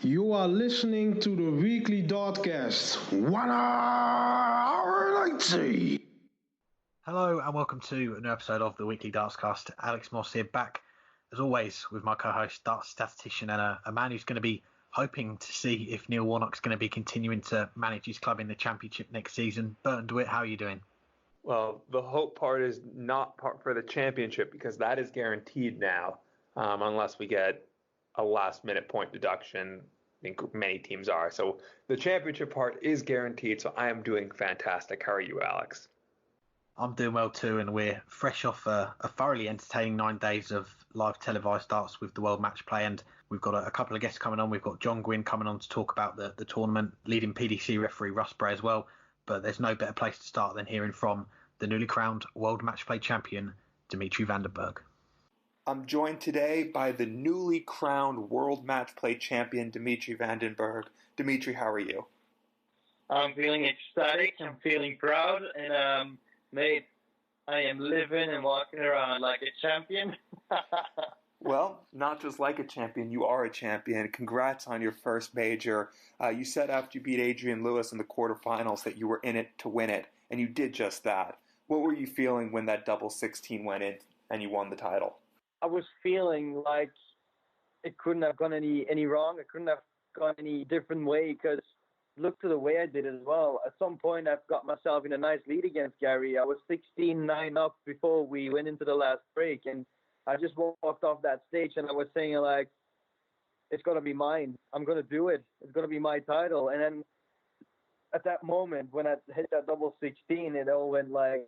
You are listening to the weekly Dartscast. 1 hour 90. Hello and welcome to a new episode of the weekly Dartscast. Alex Moss here, back as always with my co-host, darts statistician, and a man who's going to be hoping to see if Neil Warnock's going to be continuing to manage his club in the Championship next season. Burton, DeWitt, how are you doing? Well, the hope part is not part for the Championship because that is guaranteed now, unless we get a last-minute point deduction. I think many teams are. So the Championship part is guaranteed, so I am doing fantastic. How are you, Alex? I'm doing well too, and we're fresh off a thoroughly entertaining 9 days of live televised darts with the World Matchplay, and we've got a couple of guests coming on. We've got John Gwynne coming on to talk about the tournament, leading PDC referee Russ Bray as well. But there's no better place to start than hearing from the newly crowned World Matchplay champion, Dmitry Vanderberg. I'm joined today by the newly crowned World Matchplay champion, Dmitry Vandenberg. Dimitri, how are you? I'm feeling ecstatic. I'm feeling proud. And, mate, I am living and walking around like a champion. Well, not just like a champion, you are a champion. Congrats on your first major. You said after you beat Adrian Lewis in the quarterfinals that you were in it to win it, and you did just that. What were you feeling when that double 16 went in and you won the title? I was feeling like it couldn't have gone any wrong. It couldn't have gone any different way because look to the way I did it as well. At some point, I've got myself in a nice lead against Gary. I was 16-9 up before we went into the last break, and I just walked off that stage and I was saying, like, it's going to be mine. I'm going to do it. It's going to be my title. And then at that moment, when I hit that double 16, it all went like,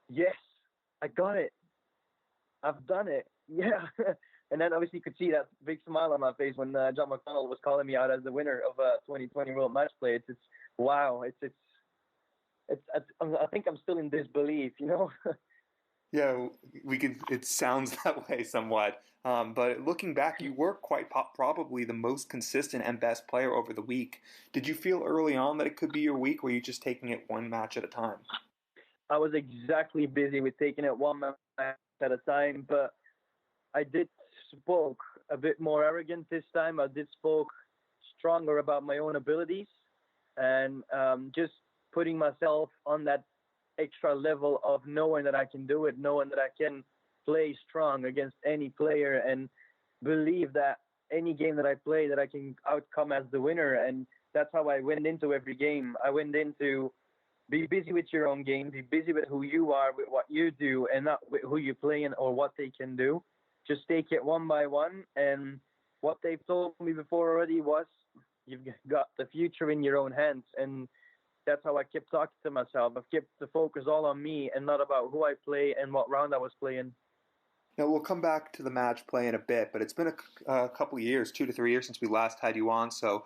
yes, I got it. I've done it. Yeah. And then obviously you could see that big smile on my face when John McDonald was calling me out as the winner of 2020 World Matchplay. It's wow. I think I'm still in disbelief, you know? Yeah, it sounds that way somewhat. But looking back, you were quite probably the most consistent and best player over the week. Did you feel early on that it could be your week, or were you just taking it one match at a time? I was exactly busy with taking it one match at a time, but I did spoke a bit more arrogant this time. I did spoke stronger about my own abilities and just putting myself on that extra level of knowing that I can do it, knowing that I can play strong against any player and believe that any game that I play that I can outcome as the winner. And that's how I went into every game. I went into be busy with your own game, be busy with who you are, with what you do, and not with who you're playing or what they can do. Just take it one by one. And what they've told me before already was, you've got the future in your own hands. And that's how I kept talking to myself. I've kept the focus all on me and not about who I play and what round I was playing. Now, we'll come back to the match play in a bit, but it's been a couple of years, 2 to 3 years since we last had you on. So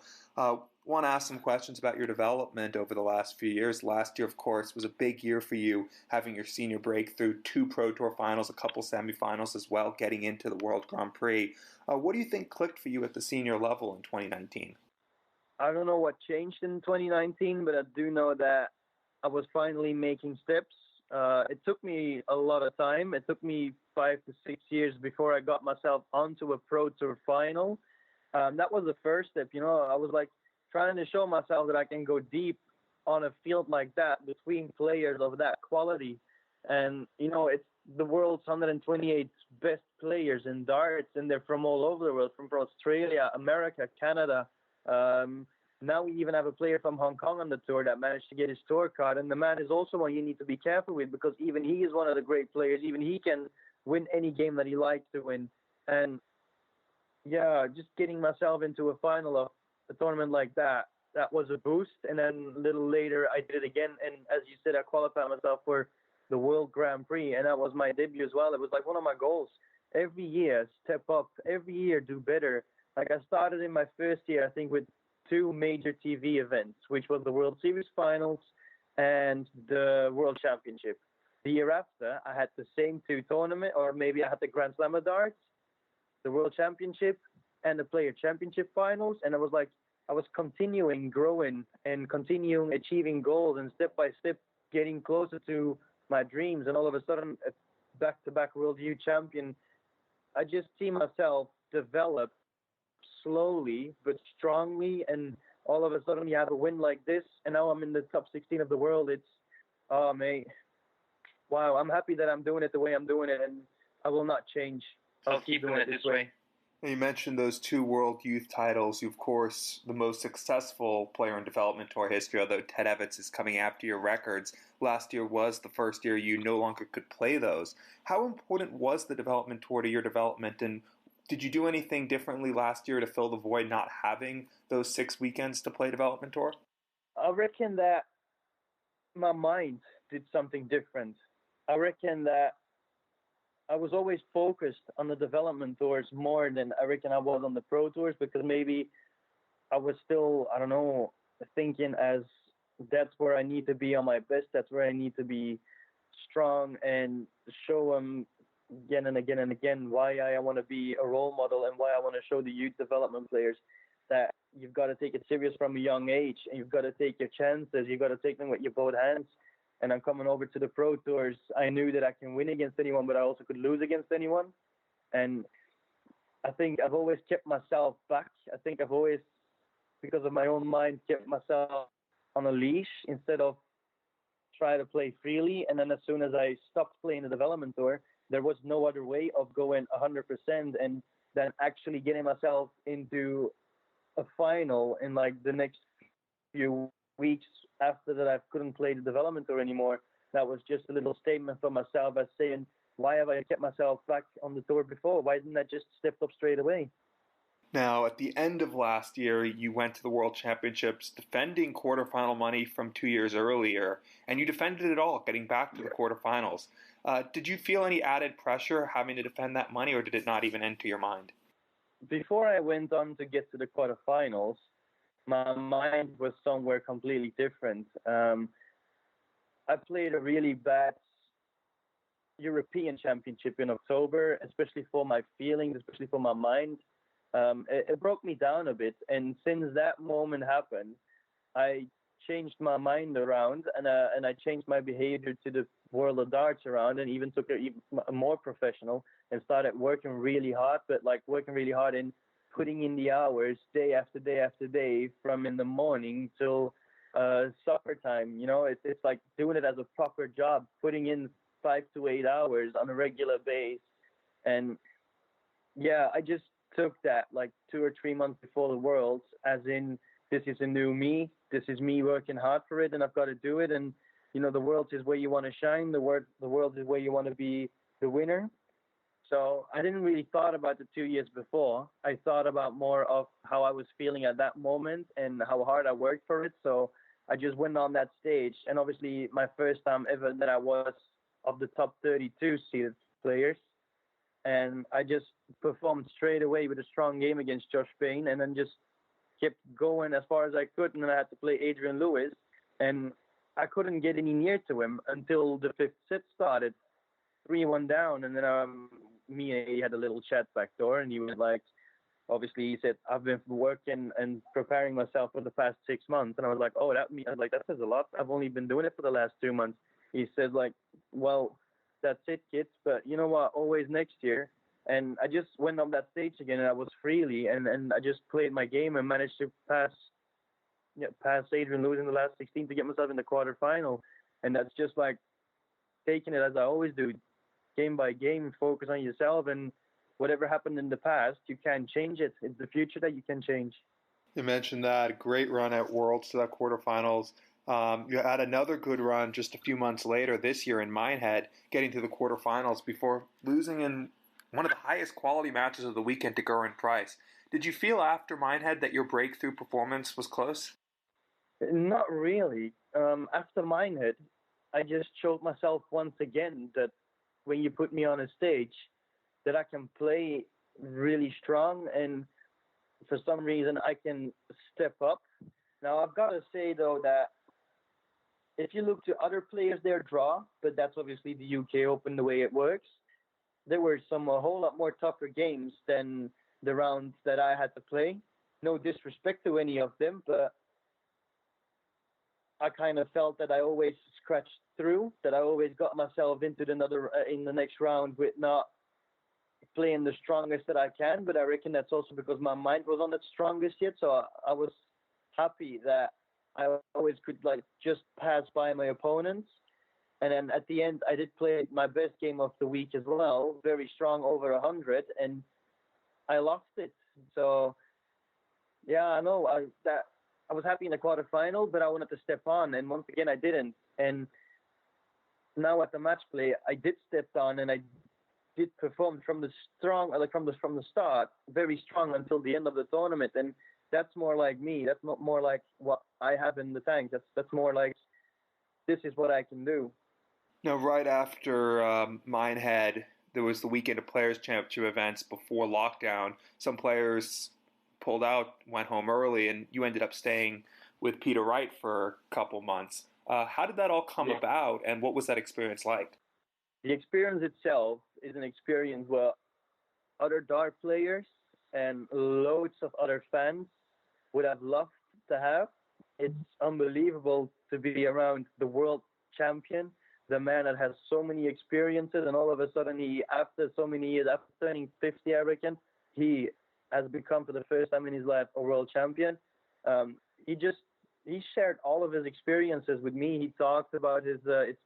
want to ask some questions about your development over the last few years. Last year, of course, was a big year for you, having your senior breakthrough, 2 Pro Tour finals, a couple semifinals as well, getting into the World Grand Prix. What do you think clicked for you at the senior level in 2019? I don't know what changed in 2019, but I do know that I was finally making steps. It took me a lot of time. It took me 5 to 6 years before I got myself onto a Pro Tour final. That was the first step. You know, I was like trying to show myself that I can go deep on a field like that between players of that quality. And, you know, it's the world's 128 best players in darts, and they're from all over the world, from Australia, America, Canada. Now we even have a player from Hong Kong on the tour that managed to get his tour card, and the man is also one you need to be careful with because even he is one of the great players. Even he can win any game that he likes to win. And yeah, just getting myself into a final of a tournament like that was a boost. And then a little later I did it again, and as you said, I qualified myself for the World Grand Prix, and that was my debut as well. It was like one of my goals. Every year, step up. Every year, do better. Like I started in my first year, I think, with 2 major TV events, which was the World Series Finals and the World Championship. The year after, I had the same 2 tournaments, or maybe I had the Grand Slam of darts, the World Championship, and the Player Championship Finals. And I was like, I was continuing growing and continuing achieving goals and step by step getting closer to my dreams. And all of a sudden, a back-to-back World Youth Champion, I just see myself develop slowly but strongly, and all of a sudden you have a win like this, and now I'm in the top 16 of the world. It's, oh, mate, wow, I'm happy that I'm doing it the way I'm doing it, and I will not change. I'll keep doing it this way. You mentioned those 2 World Youth titles. You, of course, the most successful player in development tour history, although Ted Evans is coming after your records. Last year was the first year you no longer could play those. How important was the development tour to your development, and did you do anything differently last year to fill the void not having those 6 weekends to play development tour? I reckon that my mind did something different. I reckon that I was always focused on the development tours more than I reckon I was on the pro tours, because maybe I was still, I don't know, thinking as that's where I need to be on my best. That's where I need to be strong and show them again and again and again why I want to be a role model and why I want to show the youth development players that you've got to take it serious from a young age, and you've got to take your chances. You've got to take them with your both hands. And I'm coming over to the pro tours. I knew that I can win against anyone, but I also could lose against anyone. And I think I've always kept myself back. I think I've always, because of my own mind, kept myself on a leash instead of try to play freely. And then as soon as I stopped playing the development tour, there was no other way of going 100% and then actually getting myself into a final in like the next few weeks after that. I couldn't play the development tour anymore. That was just a little statement for myself as saying, why have I kept myself back on the tour before? Why didn't I just step up straight away? Now, at the end of last year, you went to the World Championships defending quarterfinal money from 2 years earlier, and you defended it all, getting back to the quarterfinals. Did you feel any added pressure having to defend that money, or did it not even enter your mind? Before I went on to get to the quarterfinals, my mind was somewhere completely different. I played a really bad European Championship in October, especially for my feelings, especially for my mind. It broke me down a bit. And since that moment happened, I changed my mind around, and I changed my behavior to the world of darts around, and even took it even more professional and started working really hard, but like working really hard in putting in the hours day after day after day, from in the morning till supper time. You know, it's like doing it as a proper job, putting in 5 to 8 hours on a regular base. And yeah, I just took that like 2 or 3 months before the Worlds, as in, this is a new me. This is me working hard for it, and I've got to do it. And you know, the Worlds is where you want to shine. The Worlds is where you want to be the winner. So I didn't really thought about the 2 years before. I thought about more of how I was feeling at that moment and how hard I worked for it. So I just went on that stage, and obviously my first time ever that I was of the top 32 seeded players. And I just performed straight away with a strong game against Josh Payne, and then just kept going as far as I could. And then I had to play Adrian Lewis, and I couldn't get any near to him until the 5th set started, 3-1 down. And then me and he had a little chat back door, and he was like, obviously he said, I've been working and preparing myself for the past 6 months. And I was like, oh, that says a lot. I've only been doing it for the last 2 months. He said, like, well, that's it, kids. But you know what? Always next year. And I just went on that stage again, and I was freely, and I just played my game and managed to pass Adrian Lewis in the last 16 to get myself in the quarterfinal. And that's just like taking it as I always do, game by game, focus on yourself, and whatever happened in the past, you can't change it. It's the future that you can change. You mentioned that great run at Worlds to that quarterfinals. You had another good run just a few months later this year in Minehead, getting to the quarterfinals before losing in one of the highest quality matches of the weekend to Gerwyn Price. Did you feel after Minehead that your breakthrough performance was close? Not really. After Minehead, I just showed myself once again that when you put me on a stage, that I can play really strong, and for some reason I can step up. Now I've got to say though that if you look to other players, their draw, but that's obviously the UK Open the way it works, there were a whole lot more tougher games than the rounds that I had to play. No disrespect to any of them, but I kind of felt that I always scratched through, that I always got myself into in the next round with not playing the strongest that I can, but I reckon that's also because my mind was on its strongest yet. So I was happy that I always could like just pass by my opponents. And then at the end, I did play my best game of the week as well, very strong, over 100, and I lost it. So yeah, I know I was happy in the quarterfinal, but I wanted to step on, and once again I didn't. And now at the match play, I did step on, and I did perform from the start, very strong until the end of the tournament. And that's more like me. That's not more like what I have in the tank. That's more like, this is what I can do. Now, right after Minehead, there was the weekend of Players' Championship events before lockdown. Some players pulled out, went home early, and you ended up staying with Peter Wright for a couple months. How did that all come about, and what was that experience like? The experience itself is an experience where other dart players and loads of other fans would have loved to have. It's unbelievable to be around the world champion, the man that has so many experiences, and all of a sudden after so many years, after turning 50, I reckon, he has become for the first time in his life a world champion. He shared all of his experiences with me. He talked about his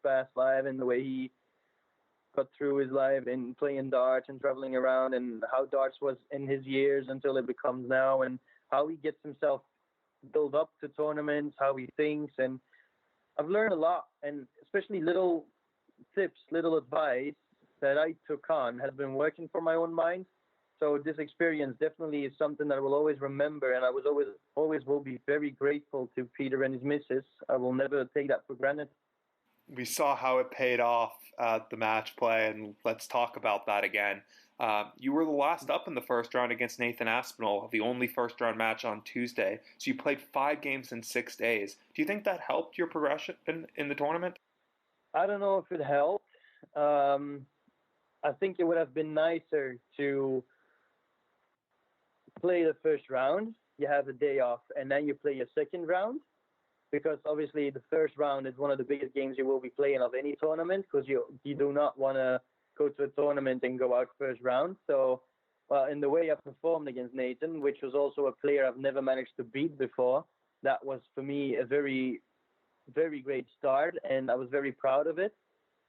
past life and the way he got through his life in playing darts and traveling around, and how darts was in his years until it becomes now, and how he gets himself built up to tournaments, how he thinks. And I've learned a lot, and especially little tips, little advice that I took on has been working for my own mind. So this experience definitely is something that I will always remember, and I was always will be very grateful to Peter and his missus. I will never take that for granted. We saw how it paid off at the match play, and let's talk about that again. You were the last up in the first round against Nathan Aspinall, the only first-round match on Tuesday. So you played 5 games in 6 days. Do you think that helped your progression in the tournament? I don't know if it helped. I think it would have been nicer to play the first round. You have a day off, and then you play your second round. Because obviously the first round is one of the biggest games you will be playing of any tournament, because you do not want to go to a tournament and go out first round. So, well, in the way I performed against Nathan, which was also a player I've never managed to beat before, that was for me a very, very great start, and I was very proud of it.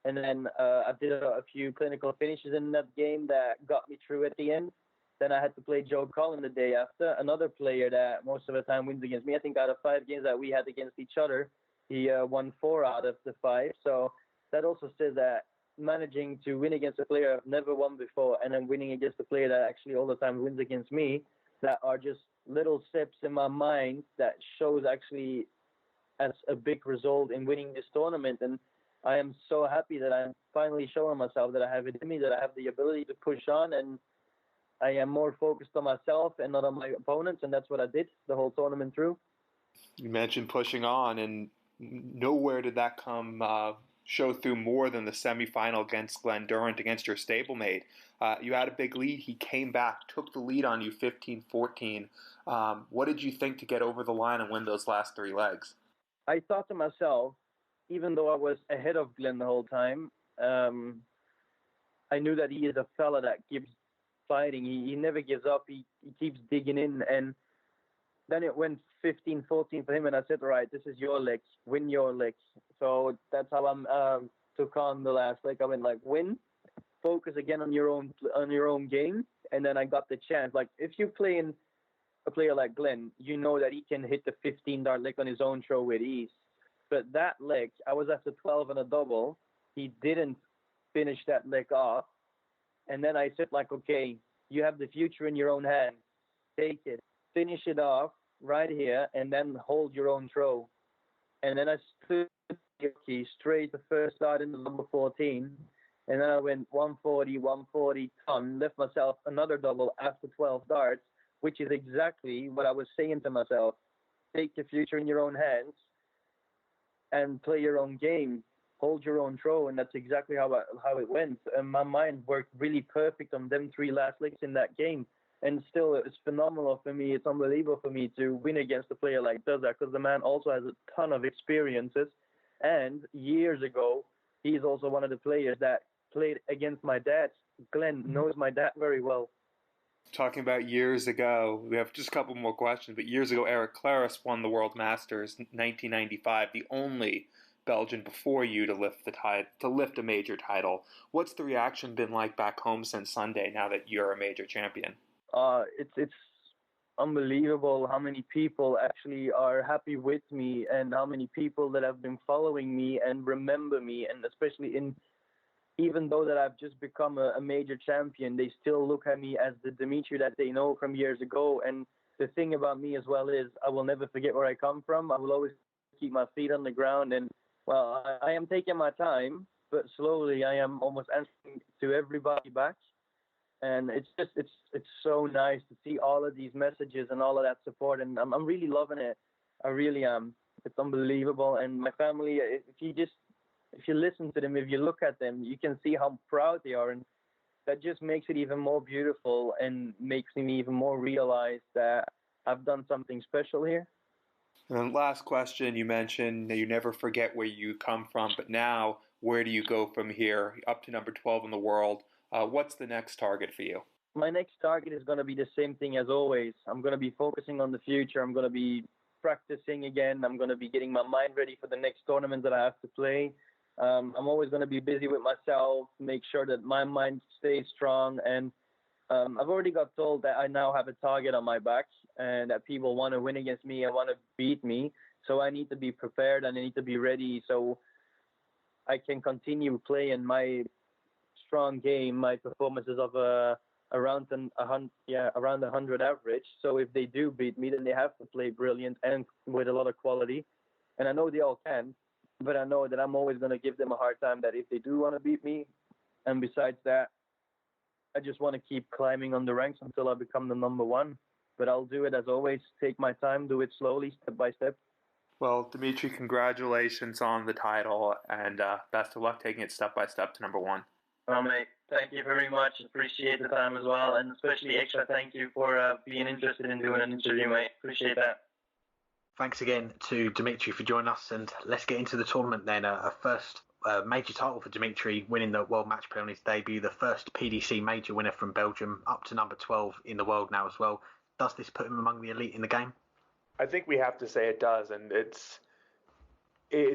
And then I did a few clinical finishes in that game that got me through at the end. Then I had to play Joe Collin the day after, another player that most of the time wins against me. I think out of 5 games that we had against each other, he won 4 out of the 5. So that also says that managing to win against a player I've never won before, and then winning against a player that actually all the time wins against me, that are just little steps in my mind that shows actually as a big result in winning this tournament. And I am so happy that I'm finally showing myself that I have it in me, that I have the ability to push on, and I am more focused on myself and not on my opponents, and that's what I did the whole tournament through. You mentioned pushing on, and nowhere did that come show through more than the semifinal against Glenn Durrant, against your stablemate. You had a big lead. He came back, took the lead on you 15-14. What did you think to get over the line and win those last 3 legs? I thought to myself, even though I was ahead of Glenn the whole time, I knew that he is a fella that keeps fighting. He never gives up. He keeps digging in. And then it went 15-14 for him, and I said, all right, this is your leg. Win your leg. So that's how I took on the last leg. I went like, win, focus again on your own game, and then I got the chance. Like, if you're playing a player like Glenn, you know that he can hit the 15-dart leg on his own throw with ease. But that leg, I was after 12 and a double. He didn't finish that leg off. And then I said, like, okay, you have the future in your own hands. Take it. Finish it off right here, and then hold your own throw. And then I stood straight the first start in the number 14. And then I went 140, ton, left myself another double after 12 darts, which is exactly what I was saying to myself. Take the future in your own hands and play your own game. Hold your own throw, and that's exactly how it went. And my mind worked really perfect on them 3 last legs in that game. And still, it's phenomenal for me. It's unbelievable for me to win against a player like does that, because the man also has a ton of experiences. And years ago, he's also one of the players that played against my dad Glenn knows my dad very well. Talking about years ago, we have just a couple more questions, but years ago, Eric Claris won the World Masters 1995, the only Belgian before you to lift a major title. What's the reaction been like back home since Sunday now that you're a major champion? It's unbelievable how many people actually are happy with me and how many people that have been following me and remember me, and especially even though that I've just become a major champion, they still look at me as the Dimitri that they know from years ago. And the thing about me as well is I will never forget where I come from. I will always keep my feet on the ground. And, well, I am taking my time, but slowly I am almost answering to everybody back. And it's so nice to see all of these messages and all of that support. And I'm really loving it. I really am. It's unbelievable. And my family, if you listen to them, if you look at them, you can see how proud they are. And that just makes it even more beautiful and makes me even more realize that I've done something special here. And then last question, you mentioned that you never forget where you come from, but now where do you go from here? Up to number 12 in the world. What's the next target for you? My next target is going to be the same thing as always. I'm going to be focusing on the future. I'm going to be practicing again. I'm going to be getting my mind ready for the next tournament that I have to play. I'm always going to be busy with myself, make sure that my mind stays strong. And I've already got told that I now have a target on my back and that people want to win against me and want to beat me. So I need to be prepared and I need to be ready so I can continue playing my strong game, my performances of around 100 average. So if they do beat me, then they have to play brilliant and with a lot of quality. And I know they all can. But I know that I'm always going to give them a hard time that if they do want to beat me. And besides that, I just want to keep climbing on the ranks until I become the number one. But I'll do it as always, take my time, do it slowly, step by step. Well, Dimitri, congratulations on the title and best of luck taking it step by step to number one. Well, mate, thank you very much. Appreciate the time as well. And especially extra thank you for being interested in doing an interview, mate. Appreciate that. Thanks again to Dimitri for joining us, and let's get into the tournament then. A first major title for Dimitri, winning the World Matchplay on his debut, the first PDC major winner from Belgium, up to number 12 in the world now as well. Does this put him among the elite in the game? I think we have to say it does, and it's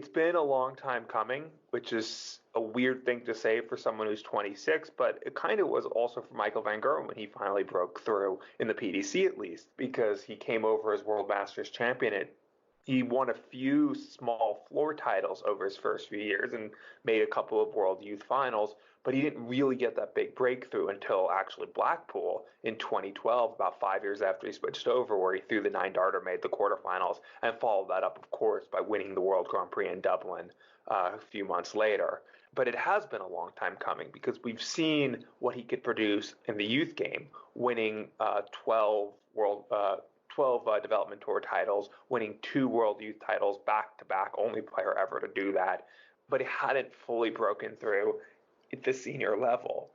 been a long time coming, which is a weird thing to say for someone who's 26, but it kind of was also for Michael van Gerwen when he finally broke through in the PDC at least, because he came over as World Masters champion. He won a few small floor titles over his first few years and made a couple of World Youth Finals, but he didn't really get that big breakthrough until actually Blackpool in 2012, about 5 years after he switched over, where he threw the 9-darter, made the quarterfinals, and followed that up, of course, by winning the World Grand Prix in Dublin a few months later. But it has been a long time coming because we've seen what he could produce in the youth game, winning 12 Development Tour titles, winning 2 World Youth titles back-to-back, only player ever to do that. But he hadn't fully broken through at the senior level.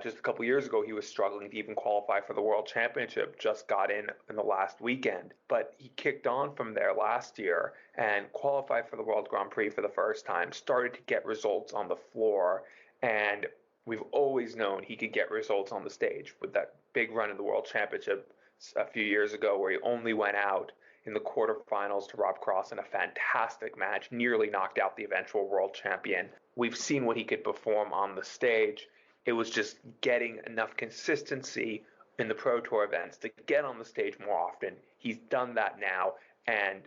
Just a couple years ago, he was struggling to even qualify for the World Championship, just got in the last weekend. But he kicked on from there last year and qualified for the World Grand Prix for the first time, started to get results on the floor, and we've always known he could get results on the stage with that big run in the World Championship a few years ago where he only went out in the quarterfinals to Rob Cross in a fantastic match, nearly knocked out the eventual world champion. We've seen what he could perform on the stage. It was just getting enough consistency in the Pro Tour events to get on the stage more often. He's done that now, and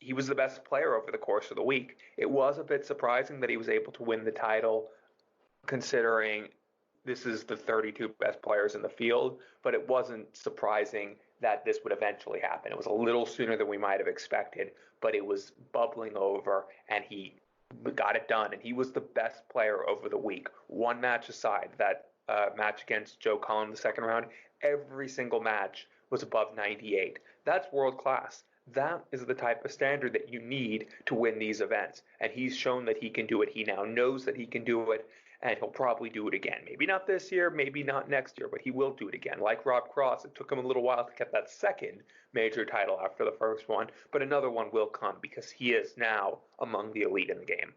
he was the best player over the course of the week. It was a bit surprising that he was able to win the title, considering this is the 32 best players in the field, but it wasn't surprising that this would eventually happen. It was a little sooner than we might have expected, but it was bubbling over, and he got it done, and he was the best player over the week. One match aside, that match against Joe Cullen in the second round, every single match was above 98. That's world class. That is the type of standard that you need to win these events, and he's shown that he can do it. He now knows that he can do it, and he'll probably do it again. Maybe not this year, maybe not next year, but he will do it again. Like Rob Cross, it took him a little while to get that second major title after the first one, but another one will come because he is now among the elite in the game.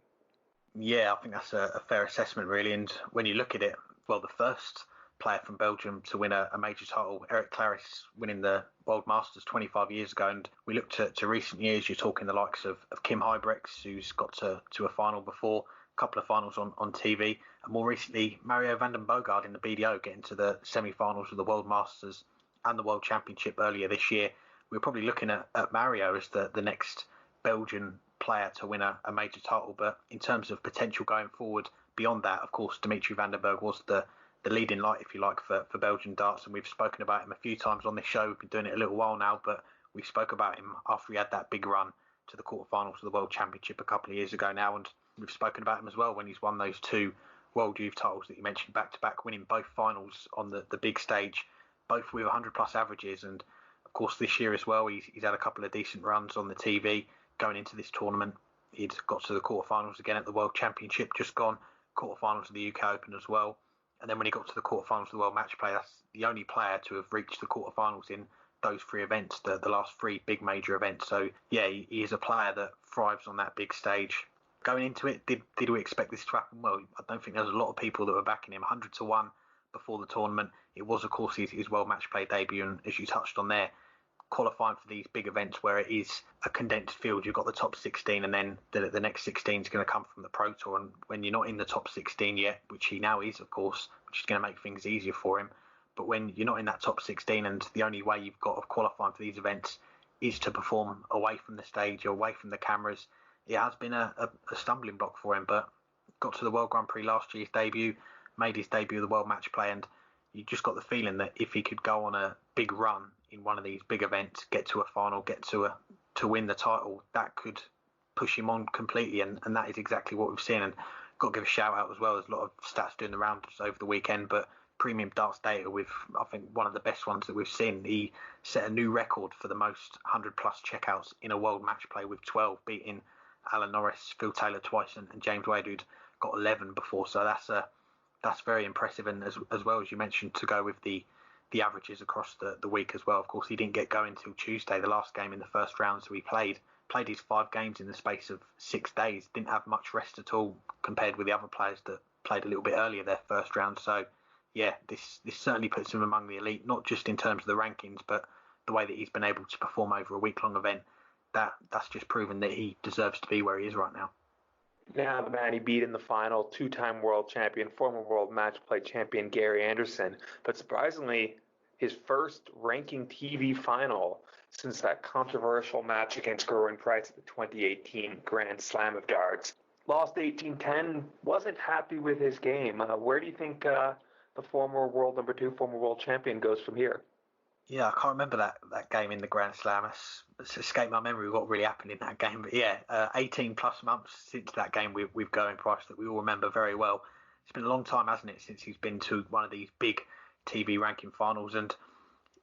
Yeah, I think that's a fair assessment, really. And when you look at it, well, the first player from Belgium to win a major title. Eric Claris winning the World Masters 25 years ago, and we looked to recent years. You're talking the likes of Kim Huybrechts, who's got to a final before, a couple of finals on TV, and more recently Mario Vandenberg in the BDO getting to the semi-finals of the World Masters and the World Championship earlier this year. We're probably looking at Mario as the next Belgian player to win a major title, but in terms of potential going forward beyond that, of course, Dmitry Vanderberg was the leading light, if you like, for Belgian darts, and we've spoken about him a few times on this show. We've been doing it a little while now, but we spoke about him after he had that big run to the quarterfinals of the World Championship a couple of years ago now, and we've spoken about him as well when he's won those 2 World Youth titles that you mentioned back to back, winning both finals on the big stage, both with 100 plus averages. And of course this year as well, he's had a couple of decent runs on the TV going into this tournament. He'd got to the quarterfinals again at the World Championship, just gone, quarterfinals of the UK Open as well. And then when he got to the quarterfinals of the World Matchplay, that's the only player to have reached the quarterfinals in those 3 events, the last 3 big major events. So yeah, he is a player that thrives on that big stage. Going into it, did we expect this to happen? Well, I don't think there was a lot of people that were backing him. 100-1 before the tournament. It was, of course, his World Matchplay debut, and as you touched on there, qualifying for these big events where it is a condensed field. You've got the top 16, and then the next 16 is going to come from the Pro Tour. And when you're not in the top 16 yet, which he now is, of course, which is going to make things easier for him, but when you're not in that top 16 and the only way you've got of qualifying for these events is to perform away from the stage or away from the cameras, it has been a stumbling block for him. But got to the World Grand Prix last year's debut, made his debut of the World Matchplay, and you just got the feeling that if he could go on a big run in one of these big events, get to a final, get to win the title, that could push him on completely, and that is exactly what we've seen. And got to give a shout out as well. There's a lot of stats doing the rounds over the weekend, but Premium Darts Data with, I think, one of the best ones that we've seen. He set a new record for the most 100 plus checkouts in a World Matchplay with 12, beating Alan Norris, Phil Taylor twice, and James Wade, who'd got 11 before. So that's very impressive, and as well as you mentioned, to go with the averages across the week as well. Of course, he didn't get going until Tuesday, the last game in the first round, so he played his 5 games in the space of 6 days, didn't have much rest at all compared with the other players that played a little bit earlier their first round. So yeah, this certainly puts him among the elite, not just in terms of the rankings, but the way that he's been able to perform over a week-long event. That's just proven that he deserves to be where he is right now. Now the man he beat in the final, 2-time world champion, former World Matchplay champion Gary Anderson, but surprisingly, his first ranking TV final since that controversial match against Gerwin Price at the 2018 Grand Slam of Darts. Lost 18-10, wasn't happy with his game. Where do you think the former world number 2, former world champion goes from here? Yeah, I can't remember that game in the Grand Slam. It's escaped my memory what really happened in that game. But yeah, 18 plus months since that game with Gerwin Price that we all remember very well. It's been a long time, hasn't it, since he's been to one of these big TV ranking finals. And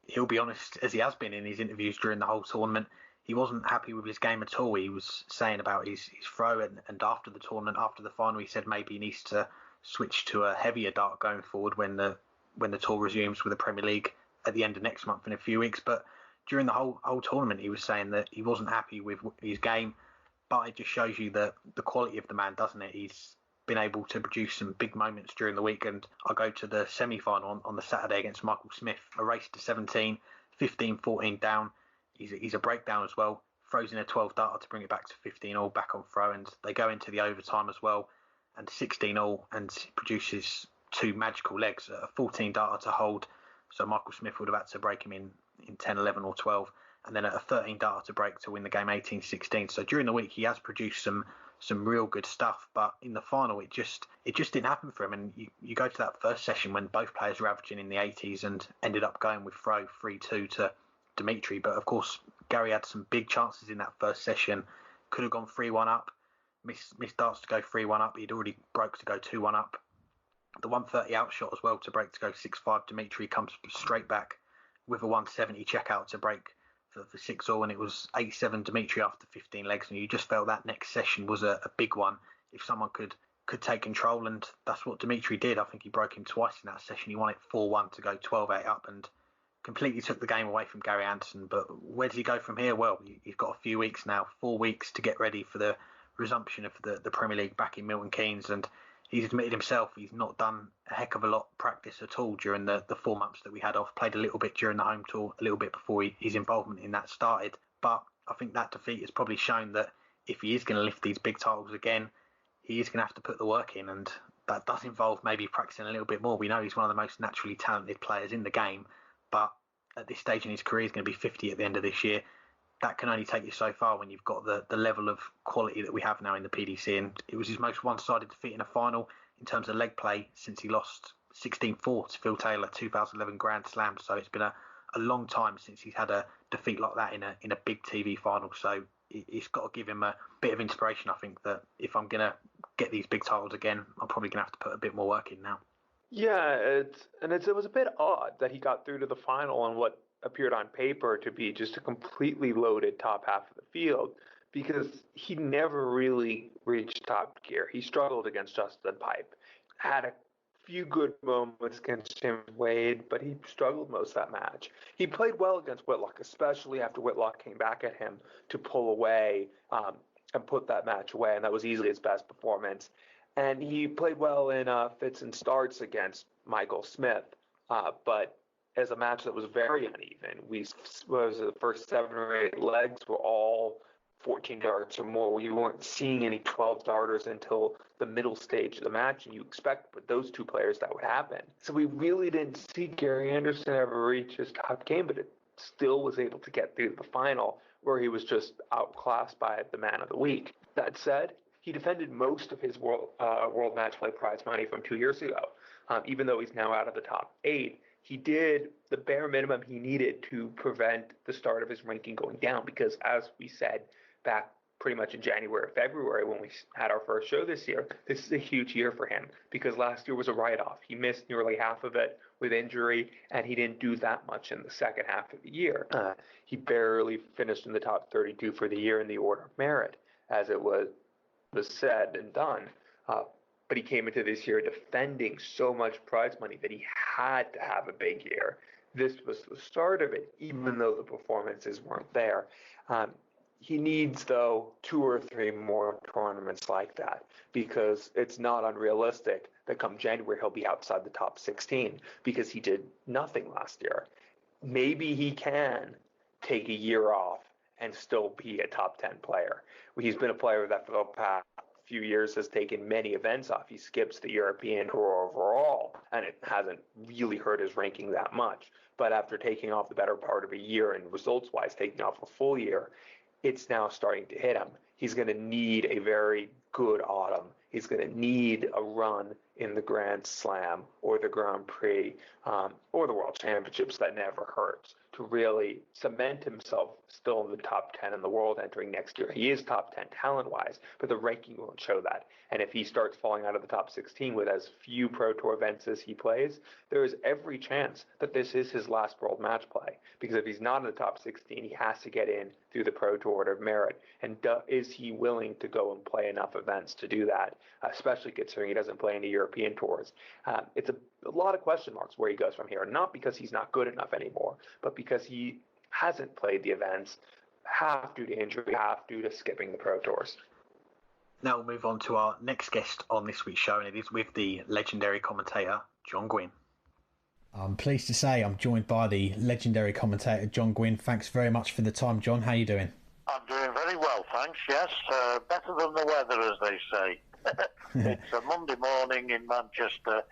he'll be honest, as he has been in his interviews during the whole tournament, he wasn't happy with his game at all. He was saying about his throw, and after the tournament, after the final, he said maybe he needs to switch to a heavier dart going forward when the tour resumes with the Premier League at the end of next month in a few weeks. But during the whole tournament, he was saying that he wasn't happy with his game, but it just shows you the quality of the man, doesn't it? He's been able to produce some big moments during the week, and I'll go to the semi-final on the Saturday against Michael Smith, a race to 17, 15-14 down. He's a breakdown as well, throws in a 12 darter to bring it back to 15 all back on throw, and they go into the overtime as well, and 16 all, and produces 2 magical legs, a 14 darter to hold. So Michael Smith would have had to break him in 10, 11 or 12, and then a 13 darter to break to win the game 18-16. So during the week he has produced some real good stuff, but in the final it just didn't happen for him. And you go to that first session when both players were averaging in the 80s and ended up going with throw 3-2 to Dimitri. But of course Gary had some big chances in that first session, could have gone 3-1 up, missed darts to go 3-1 up. He'd already broke to go 2-1 up. The 130 outshot as well to break to go 6-5. Dimitri comes straight back with a 170 checkout to break for 6-all, and it was 8-7 Dimitri after 15 legs. And you just felt that next session was a big one if someone could take control, and that's what Dimitri did. I think he broke him twice in that session. He won it 4-1 to go 12-8 up and completely took the game away from Gary Anderson. But where does he go from here? Well, he's got a few weeks now, 4 weeks to get ready for the resumption of the Premier League back in Milton Keynes, and he's admitted himself he's not done a heck of a lot of practice at all during the 4 months that we had off. Played a little bit during the home tour, a little bit before his involvement in that started. But I think that defeat has probably shown that if he is going to lift these big titles again, he is going to have to put the work in, and that does involve maybe practicing a little bit more. We know he's one of the most naturally talented players in the game, but at this stage in his career, he's going to be 50 at the end of this year. That can only take you so far when you've got the level of quality that we have now in the PDC, and it was his most one-sided defeat in a final in terms of leg play since he lost 16-4 to Phil Taylor, 2011 Grand Slam. So it's been a long time since he's had a defeat like that in a big TV final. So it's got to give him a bit of inspiration. I think that if I'm going to get these big titles again, I'm probably going to have to put a bit more work in now. Yeah, it was a bit odd that he got through to the final on what appeared on paper to be just a completely loaded top half of the field, because he never really reached top gear. He struggled against Justin Pipe, had a few good moments against James Wade, but he struggled most of that match. He played well against Whitlock, especially after Whitlock came back at him to pull away and put that match away, and that was easily his best performance. And he played well in fits and starts against Michael Smith, but as a match that was very uneven, the first 7 or 8 legs were all 14 darts or more. You weren't seeing any 12 darters until the middle stage of the match, and you expect with those two players that would happen. So we really didn't see Gary Anderson ever reach his top game, but it still was able to get through the final, where he was just outclassed by the man of the week. That said, he defended most of his World Matchplay prize money from 2 years ago, even though he's now out of the top 8. He did the bare minimum he needed to prevent the start of his ranking going down, because as we said back pretty much in January or February when we had our first show this year, this is a huge year for him, because last year was a write-off. He missed nearly half of it with injury, and he didn't do that much in the second half of the year. He barely finished in the top 32 for the year in the order of merit, as it was said and done. But he came into this year defending so much prize money that he had to have a big year. This was the start of it, even though the performances weren't there. He needs, though, 2 or 3 more tournaments like that, because it's not unrealistic that come January he'll be outside the top 16, because he did nothing last year. Maybe he can take a year off and still be a top 10 player. He's been a player that for the past few years has taken many events off. He skips the European Tour overall, and it hasn't really hurt his ranking that much. But after taking off the better part of a year and results-wise taking off a full year, it's now starting to hit him. He's going to need a very good autumn. He's going to need a run in the Grand Slam or the Grand Prix or the World Championships that never hurts to really cement himself still in the top 10 in the world entering next year. He is top 10 talent-wise, but the ranking won't show that. And if he starts falling out of the top 16 with as few Pro Tour events as he plays, there is every chance that this is his last World Matchplay. Because if he's not in the top 16, he has to get in through the Pro Tour Order of Merit. And is he willing to go and play enough events to do that, especially considering he doesn't play any European tours? It's a lot of question marks where he goes from here, not because he's not good enough anymore, but because he hasn't played the events, half due to injury, half due to skipping the Pro Tours. Now we'll move on to our next guest on this week's show, and it is with the legendary commentator, John Gwynne. I'm pleased to say I'm joined by the legendary commentator, John Gwynne. Thanks very much for the time, John. How are you doing? I'm doing very well, thanks, yes. Better than the weather, as they say. It's a Monday morning in Manchester,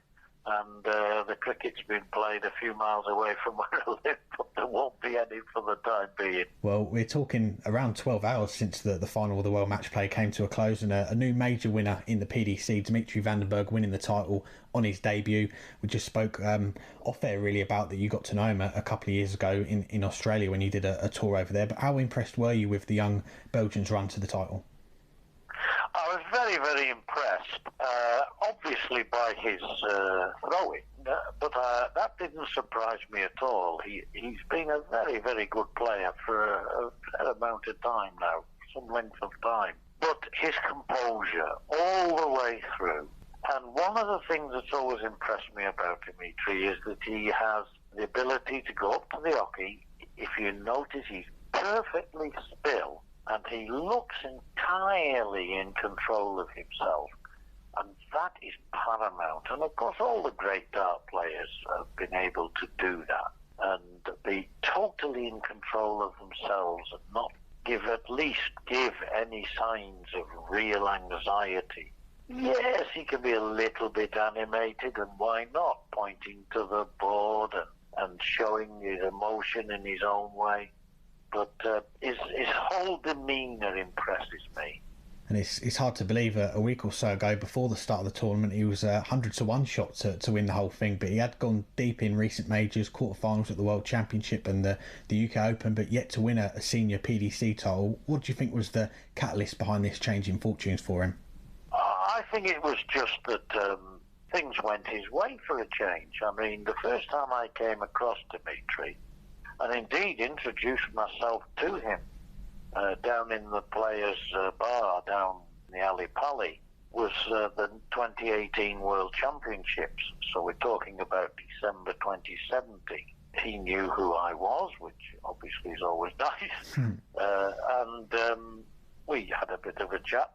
and the cricket's been played a few miles away from where I live, but there won't be any for the time being. Well, we're talking around 12 hours since the final of the World Matchplay came to a close, and a new major winner in the PDC, Dmitry Vandenberg, winning the title on his debut. We just spoke off air really about that. You got to know him a couple of years ago in Australia when you did a tour over there, but how impressed were you with the young Belgian's run to the title? I was very, very impressed, obviously by his throwing, but that didn't surprise me at all. He's been a very, very good player for a fair amount of time now, some length of time. But his composure all the way through. And one of the things that's always impressed me about Dimitri is that he has the ability to go up to the hockey. If you notice, he's perfectly still, and he looks entirely in control of himself. And that is paramount. And of course, all the great dart players have been able to do that and be totally in control of themselves and not give any signs of real anxiety. Yes, he can be a little bit animated, and why not, pointing to the board and showing his emotion in his own way. But his whole demeanour impresses me. And it's hard to believe a week or so ago, before the start of the tournament, he was 100-1 shot to win the whole thing. But he had gone deep in recent majors, quarterfinals at the World Championship and the UK Open, but yet to win a senior PDC title. What do you think was the catalyst behind this change in fortunes for him? I think it was just that things went his way for a change. I mean, the first time I came across Dimitri, and indeed introduced myself to him, down in the Players' Bar down in the Alley Pally, was the 2018 World Championships. So we're talking about December 2017. He knew who I was, which obviously is always nice. And we had a bit of a chat.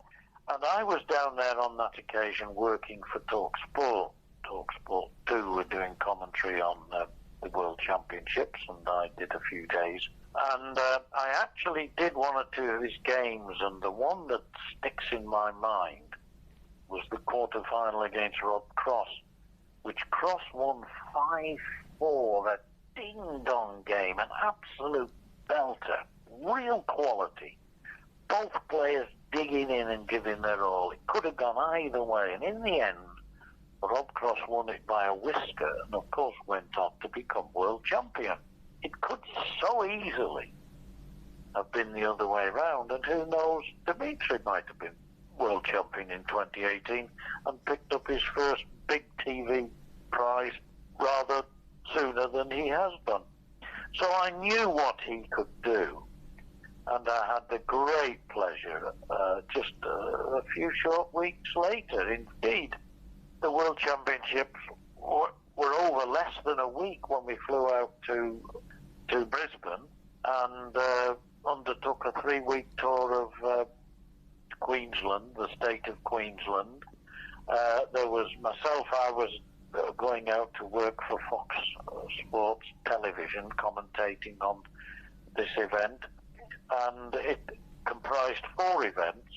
And I was down there on that occasion working for TalkSport. TalkSport 2 were doing commentary on the World Championships, and I did a few days. And I actually did one or two of his games, and the one that sticks in my mind was the quarter-final against Rob Cross, which Cross won 5-4, a ding-dong game, an absolute belter, real quality. Both players digging in and giving their all. It could have gone either way, and in the end, Rob Cross won it by a whisker, and of course went on to become world champion. It could so easily have been the other way around, and who knows, Dimitri might have been world champion in 2018 and picked up his first big TV prize rather sooner than he has done. So I knew what he could do, and I had the great pleasure just a few short weeks later, indeed, the World Championships were over less than a week when we flew out to Brisbane and undertook a 3-week tour of Queensland, the state of Queensland. There was myself, I was going out to work for Fox Sports Television, commentating on this event, and it comprised 4 events,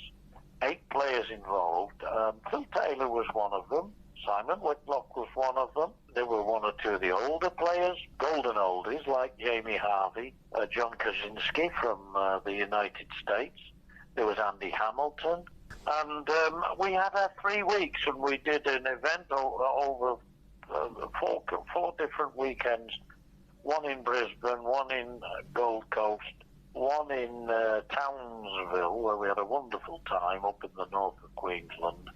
8 players involved. Phil Taylor was one of them. Simon Whitlock was one of them. There were 1 or 2 of the older players, golden oldies like Jamie Harvey, John Kaczynski from the United States. There was Andy Hamilton. And we had 3 weeks, and we did an event over 4 different weekends, 1 in Brisbane, 1 in Gold Coast, 1 in Townsville, where we had a wonderful time up in the north of Queensland,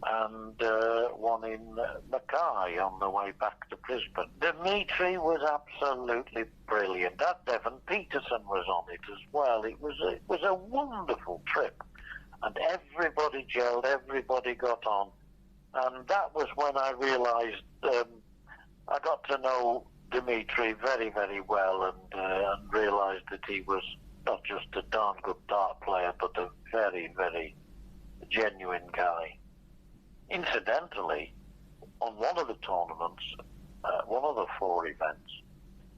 and 1 in Mackay on the way back to Brisbane. Dimitri was absolutely brilliant. That Devon Peterson was on it as well. It was a wonderful trip, and everybody gelled, everybody got on, and that was when I realised I got to know Dimitri very, very well, and realised that he was not just a darn good dart player, but a very, very genuine guy. Incidentally, on one of the tournaments, one of the 4 events,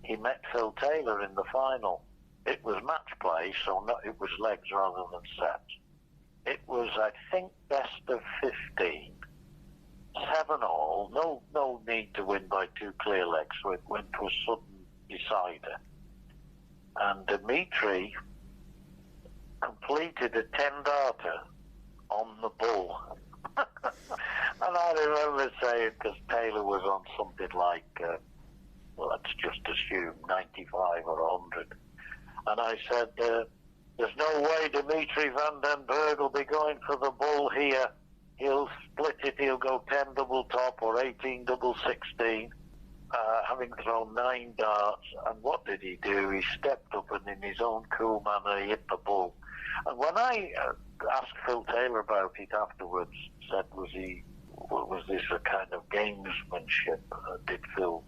he met Phil Taylor in the final. It was match play, so it was legs rather than sets. It was, I think, best of 15. 7-all, no need to win by 2 clear legs, so it went to a sudden decider. And Dimitri completed a 10-darter on the bull. And I remember saying, because Taylor was on something like, let's just assume 95 or 100. And I said, there's no way Dmitry Vandenberg will be going for the bull here. He'll split it, he'll go 10 double top or 18 double 16, having thrown 9 darts. And what did he do? He stepped up and in his own cool manner, he hit the bull. And when I asked Phil Taylor about it afterwards, said, was this a kind of gamesmanship? Did Phil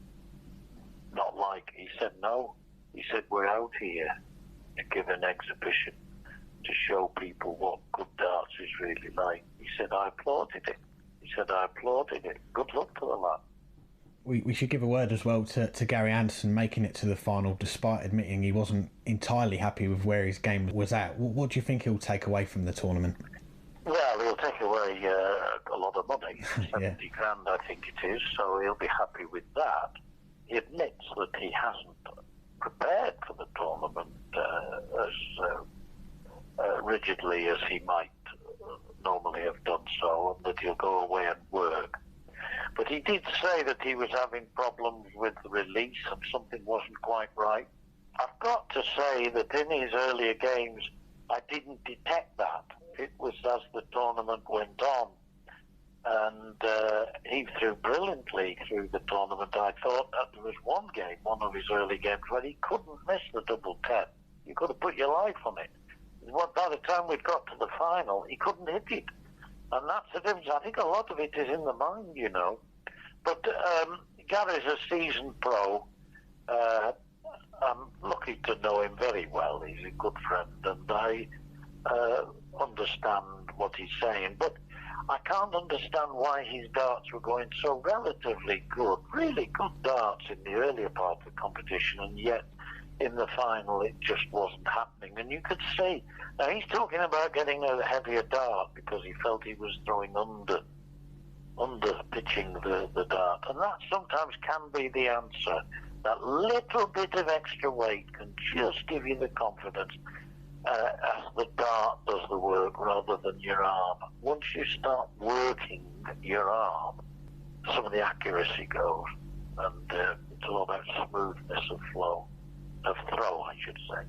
not like? He said, no. He said, we're out here to give an exhibition, to show people what good darts is really like. He said, I applauded it. said I applauded it. Good luck to the lad. We should give a word as well to Gary Anderson making it to the final despite admitting he wasn't entirely happy with where his game was at. What do you think he'll take away from the tournament? Well, he'll take away a lot of money, 70 grand I think it is, so he'll be happy with that. He admits that he hasn't prepared for the tournament as rigidly as he might normally have done so, and that he'll go away and work. But he did say that he was having problems with the release and something wasn't quite right. I've got to say that in his earlier games, I didn't detect that. It was as the tournament went on. And he threw brilliantly through the tournament. I thought that there was one of his early games, where he couldn't miss the double 10. You could have put your life on it. By the time we'd got to the final, he couldn't hit it. And that's the difference. I think a lot of it is in the mind, you know. But Gary's a seasoned pro. I'm lucky to know him very well. He's a good friend, and I understand what he's saying. But I can't understand why his darts were going so relatively good, really good darts in the earlier part of the competition, and yet in the final it just wasn't happening. And you could see, now he's talking about getting a heavier dart because he felt he was throwing under pitching the dart, and that sometimes can be the answer. That little bit of extra weight can just give you the confidence as the dart does the work rather than your arm. Once you start working your arm, some of the accuracy goes, and it's all about smoothness of flow, of throw, I should say.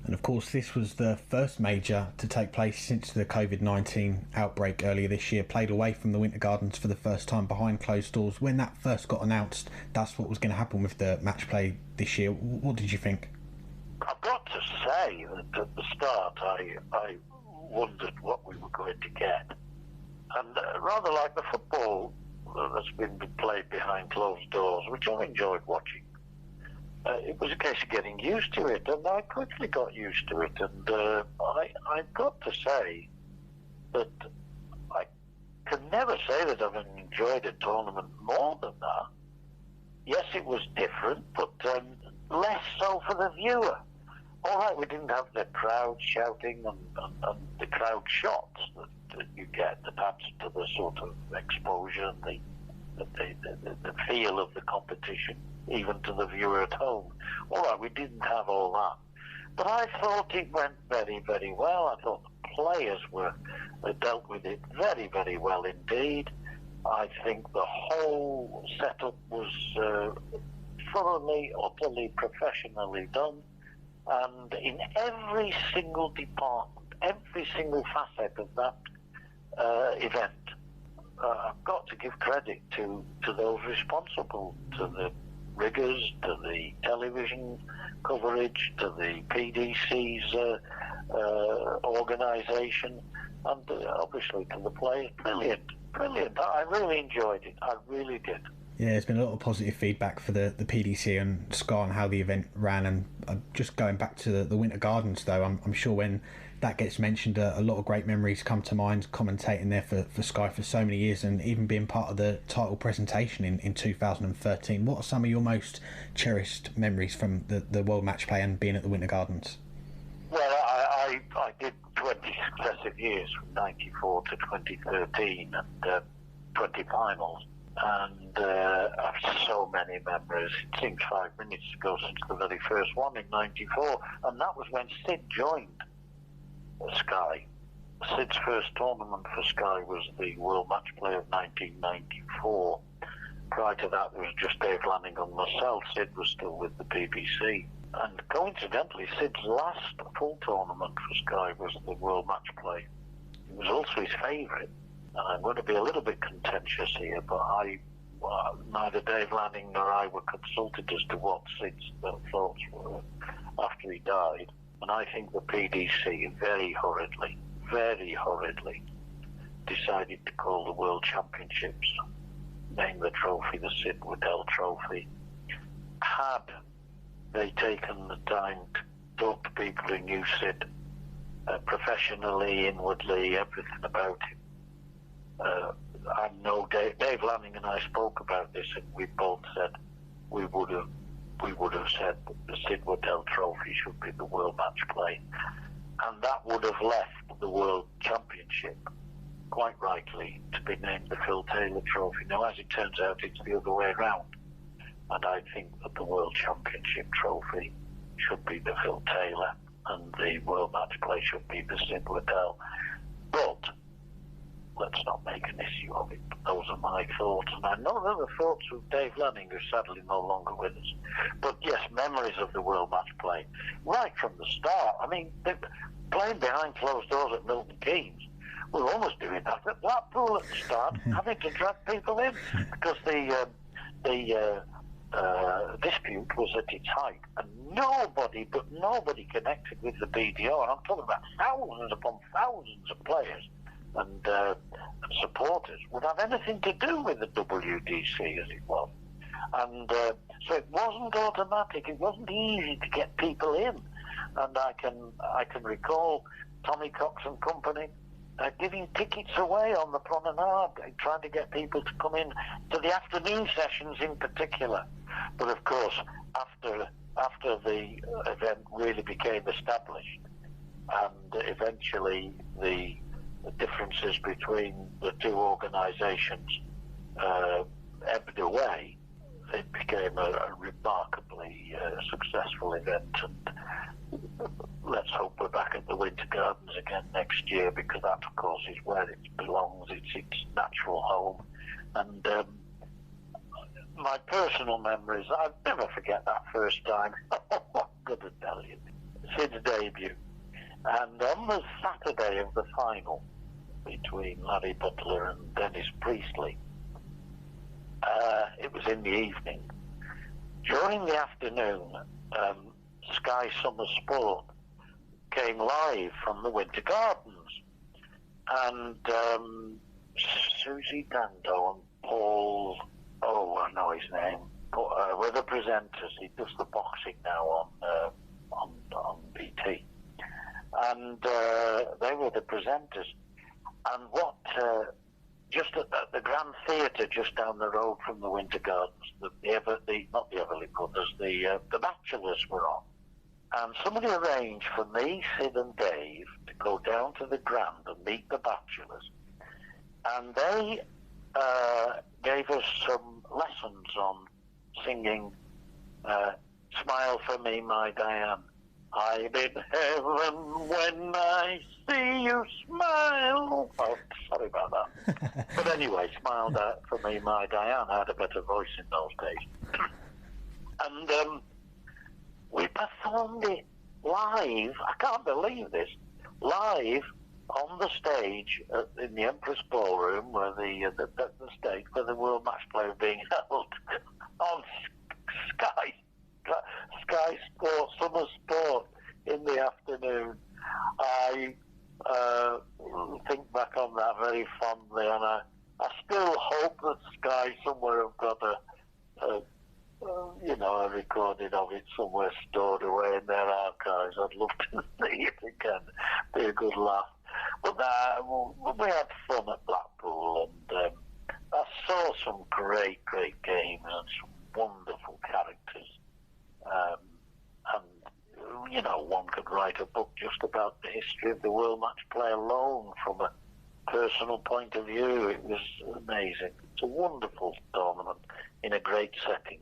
And of course, this was the first major to take place since the COVID-19 outbreak earlier this year, played away from the Winter Gardens for the first time behind closed doors. When that first got announced, that's what was going to happen with the match play this year. What did you think? I've got to say that at the start I wondered what we were going to get. And rather like the football that's been played behind closed doors, which I enjoyed watching, it was a case of getting used to it, and I quickly got used to it. And I've got to say that I can never say that I've enjoyed a tournament more than that. Yes, it was different, but less so for the viewer. All right, we didn't have the crowd shouting and the crowd shots that you get that adds to the sort of exposure and the feel of the competition, even to the viewer at home. All right, we didn't have all that. But I thought it went very, very well. I thought the players dealt with it very, very well indeed. I think the whole setup was thoroughly, utterly professionally done. And in every single department, every single facet of that event, I've got to give credit to those responsible, to the riggers, to the television coverage, to the PDC's organisation, and obviously to the players. Brilliant. I really enjoyed it. I really did. Yeah, there's been a lot of positive feedback for the PDC and Sky on how the event ran. And just going back to the Winter Gardens, though, I'm sure when that gets mentioned, a lot of great memories come to mind, commentating there for Sky for so many years, and even being part of the title presentation in 2013. What are some of your most cherished memories from the World Matchplay and being at the Winter Gardens? Well, I did 20 successive years, from 94 to 2013, and 20 finals. And I have so many memories. It seems 5 minutes ago since the very first one in 94, and that was when Sid joined Sky. Sid's first tournament for Sky was the World Matchplay of 1994. Prior to that, there was just Dave Lanning and myself. Sid was still with the BBC. And coincidentally, Sid's last full tournament for Sky was the World Matchplay. It was also his favourite. And I'm going to be a little bit contentious here, but neither Dave Lanning nor I were consulted as to what Sid's thoughts were after he died. And I think the PDC very hurriedly decided to call the World Championships, name the trophy the Sid Waddell Trophy. Had they taken the time to talk to people who knew Sid professionally, inwardly, everything about him, I know Dave Lanning and I spoke about this, and we both said we would have said the Sid Waddell Trophy should be the World Matchplay, and that would have left the World Championship, quite rightly, to be named the Phil Taylor Trophy. Now, as it turns out, it's the other way around, and I think that the World Championship Trophy should be the Phil Taylor, and the World Matchplay should be the Sid Waddell. But let's not make an issue of it. Those are my thoughts, and I know there were thoughts of Dave Lanning, who's sadly no longer with us. But yes, memories of the World Matchplay right from the start. I mean, playing behind closed doors at Milton Keynes, we were almost doing that at Blackpool at the start, having to drag people in because the dispute was at its height, and nobody connected with the BDO. And I'm talking about thousands upon thousands of players and supporters would have anything to do with the WDC as it was. And so it wasn't automatic. It wasn't easy to get people in. And I can recall Tommy Cox and company giving tickets away on the promenade, trying to get people to come in to the afternoon sessions in particular. But of course, after the event really became established, and eventually the differences between the two organisations ebbed away, it became a remarkably successful event, and let's hope we're back at the Winter Gardens again next year, because that, of course, is where it belongs. It's its natural home. And my personal memories, I'll never forget that first time. What good to tell you. Sid's debut. And on the Saturday of the final between Larry Butler and Dennis Priestley, it was in the evening. During the afternoon, Sky Summer Sport came live from the Winter Gardens, and Susie Dando and Paul, I know his name, were the presenters. He does the boxing now on BT, and they were the presenters. And what just at the Grand Theatre just down the road from the Winter Gardens, not the Everly Brothers, the Bachelors were on. And somebody arranged for me, Sid and Dave to go down to the Grand and meet the Bachelors. And they gave us some lessons on singing Smile for Me, My Diane. I'm in heaven when I see you smile. Oh, sorry about that. But anyway, Smile for Me, My Diane. I had a better voice in those days. And we performed it live. I can't believe this. Live on the stage in the Empress Ballroom, where the stage where the World Matchplay was being held on Sky Sport, Summer Sport in the afternoon. I think back on that very fondly, and I still hope that Sky somewhere have got a recording of it somewhere stored away in their archives. I'd love to see it again. Be a good laugh. But we had fun at Blackpool, and I saw some great games and some wonderful characters. And one could write a book just about the history of the World Matchplay alone from a personal point of view. It was amazing. It's a wonderful tournament in a great setting.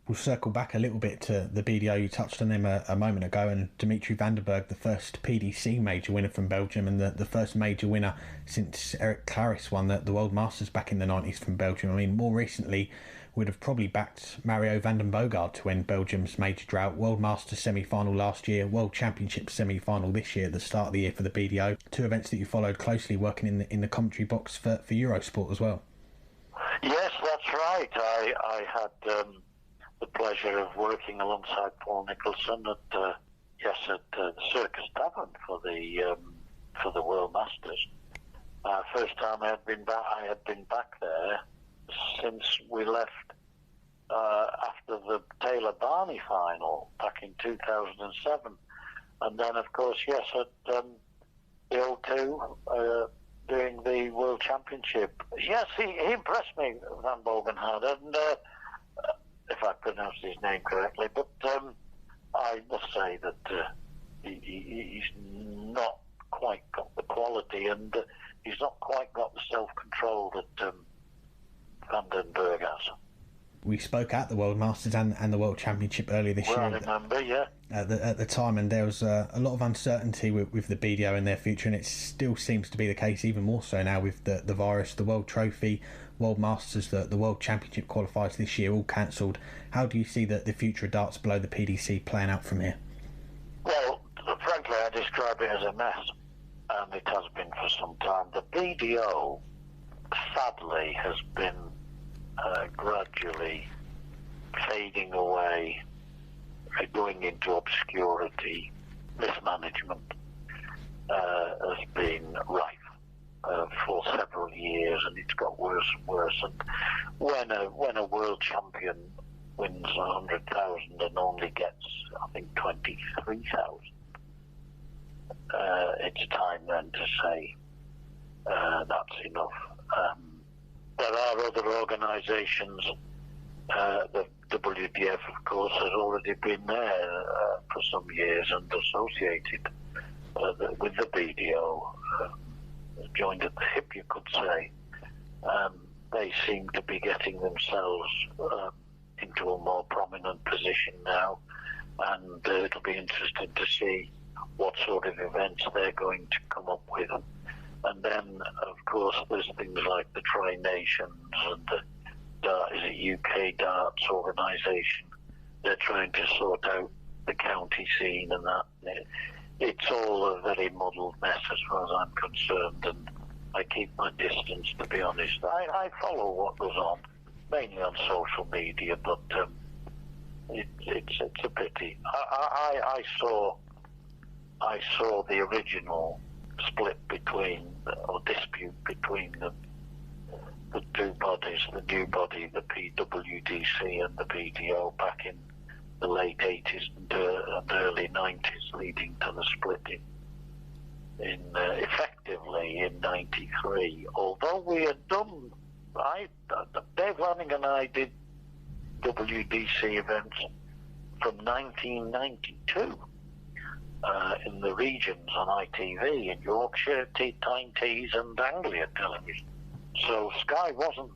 We'll circle back a little bit to the BDO. You touched on them a moment ago, and Dmitry Vanderberg, the first PDC major winner from Belgium, and the first major winner since Eric Claris won the World Masters back in the 90s from Belgium. I mean, more recently, would have probably backed Mario Vandenberg to win Belgium's major drought. World Masters semi-final last year, World Championship semi-final this year at the start of the year for the BDO. Two events that you followed closely, working in the commentary box for Eurosport as well. Yes, that's right. I had the pleasure of working alongside Paul Nicholson at the Circus Tavern for the World Masters. First time I had been back there since we left after the Taylor Barney final back in 2007, and then of course at the O2 doing the World World Championship. Yes, he impressed me, Van Bogenhardt, and if I pronounce his name correctly, but I must say that he's not quite got the quality, and he's not quite got the self-control that Vandenberg has. We spoke at the World Masters and the World Championship earlier this year. I remember, yeah. At the time, and there was a lot of uncertainty with the BDO and their future, and it still seems to be the case, even more so now with the virus, the World Trophy, World Masters, the World Championship qualifiers this year all cancelled. How do you see the future of darts below the PDC playing out from here? Well, frankly, I describe it as a mess, and it has been for some time. The BDO, sadly, has been gradually fading away, going into obscurity. Mismanagement has been rife for several years, and it's got worse and worse. And when a world champion wins 100,000 and only gets, I think, 23,000, it's time then to say that's enough. There are other organisations. The WDF, of course, has already been there for some years and associated with the BDO, joined at the hip, you could say. They seem to be getting themselves into a more prominent position now, and it'll be interesting to see what sort of events they're going to come up with. And then, of course, there's things like the Tri-Nations and the UK Darts organisation. They're trying to sort out the county scene and that. It's all a very muddled mess as far as I'm concerned, and I keep my distance, to be honest. I follow what goes on, mainly on social media, but it's a pity. I saw the original split between, or dispute between the two bodies, the new body, the PWDC and the BDO, back in the late 80s and early 90s, leading to the split in effectively in 93. Although we had done, Dave Lanning and I did WDC events from 1992 in the regions on ITV in Yorkshire, Tyne Tees and Anglia television. So Sky wasn't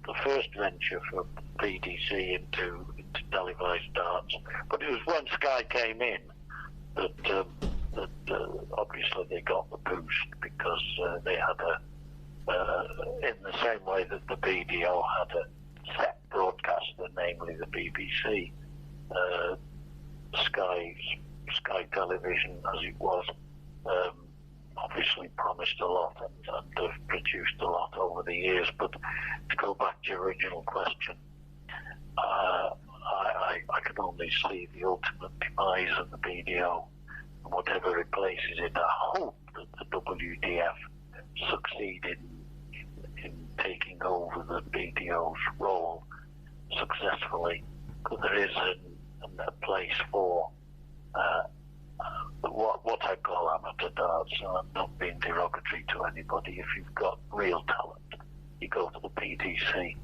the first venture for PDC into televised darts, but it was when Sky came in that obviously they got the boost, because they had in the same way that the BDO had a set broadcaster, namely the BBC, Sky Television, as it was, obviously promised a lot and have produced a lot over the years. But to go back to your original question, I can only see the ultimate demise of the BDO, and whatever replaces it. I hope that the WDF succeed in taking over the BDO's role successfully, because there is a place for what I call amateur darts. So I'm not being derogatory to anybody. If you've got real talent, you go to the PDC.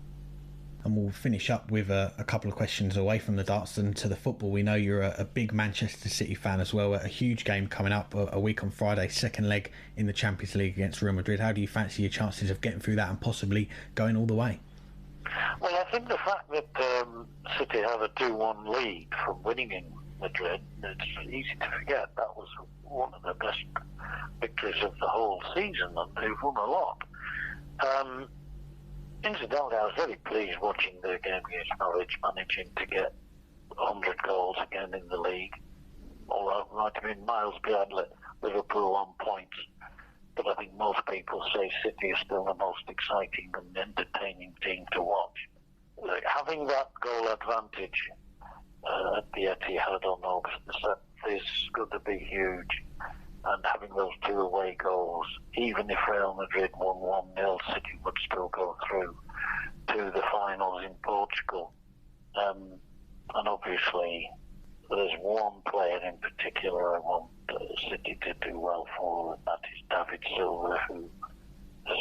And we'll finish up with a couple of questions away from the darts and to the football. We know you're a big Manchester City fan as well. A huge game coming up a week on Friday, second leg in the Champions League against Real Madrid. How do you fancy your chances of getting through that and possibly going all the way? Well, I think the fact that City have a 2-1 lead from winning in Madrid, it's easy to forget that was one of the best victories of the whole season, and they've won a lot. Incidentally, I was very pleased watching their game against Norwich, managing to get 100 goals again in the league. Although it might have been miles behind Liverpool on points, but I think most people say City is still the most exciting and entertaining team to watch. Having that goal advantage at the Etihad on August the 7th is going to be huge. And having those two away goals, even if Real Madrid won 1-0, City would still go through to the finals in Portugal. And obviously, there's one player in particular I want City to do well for, and that is David Silva, who has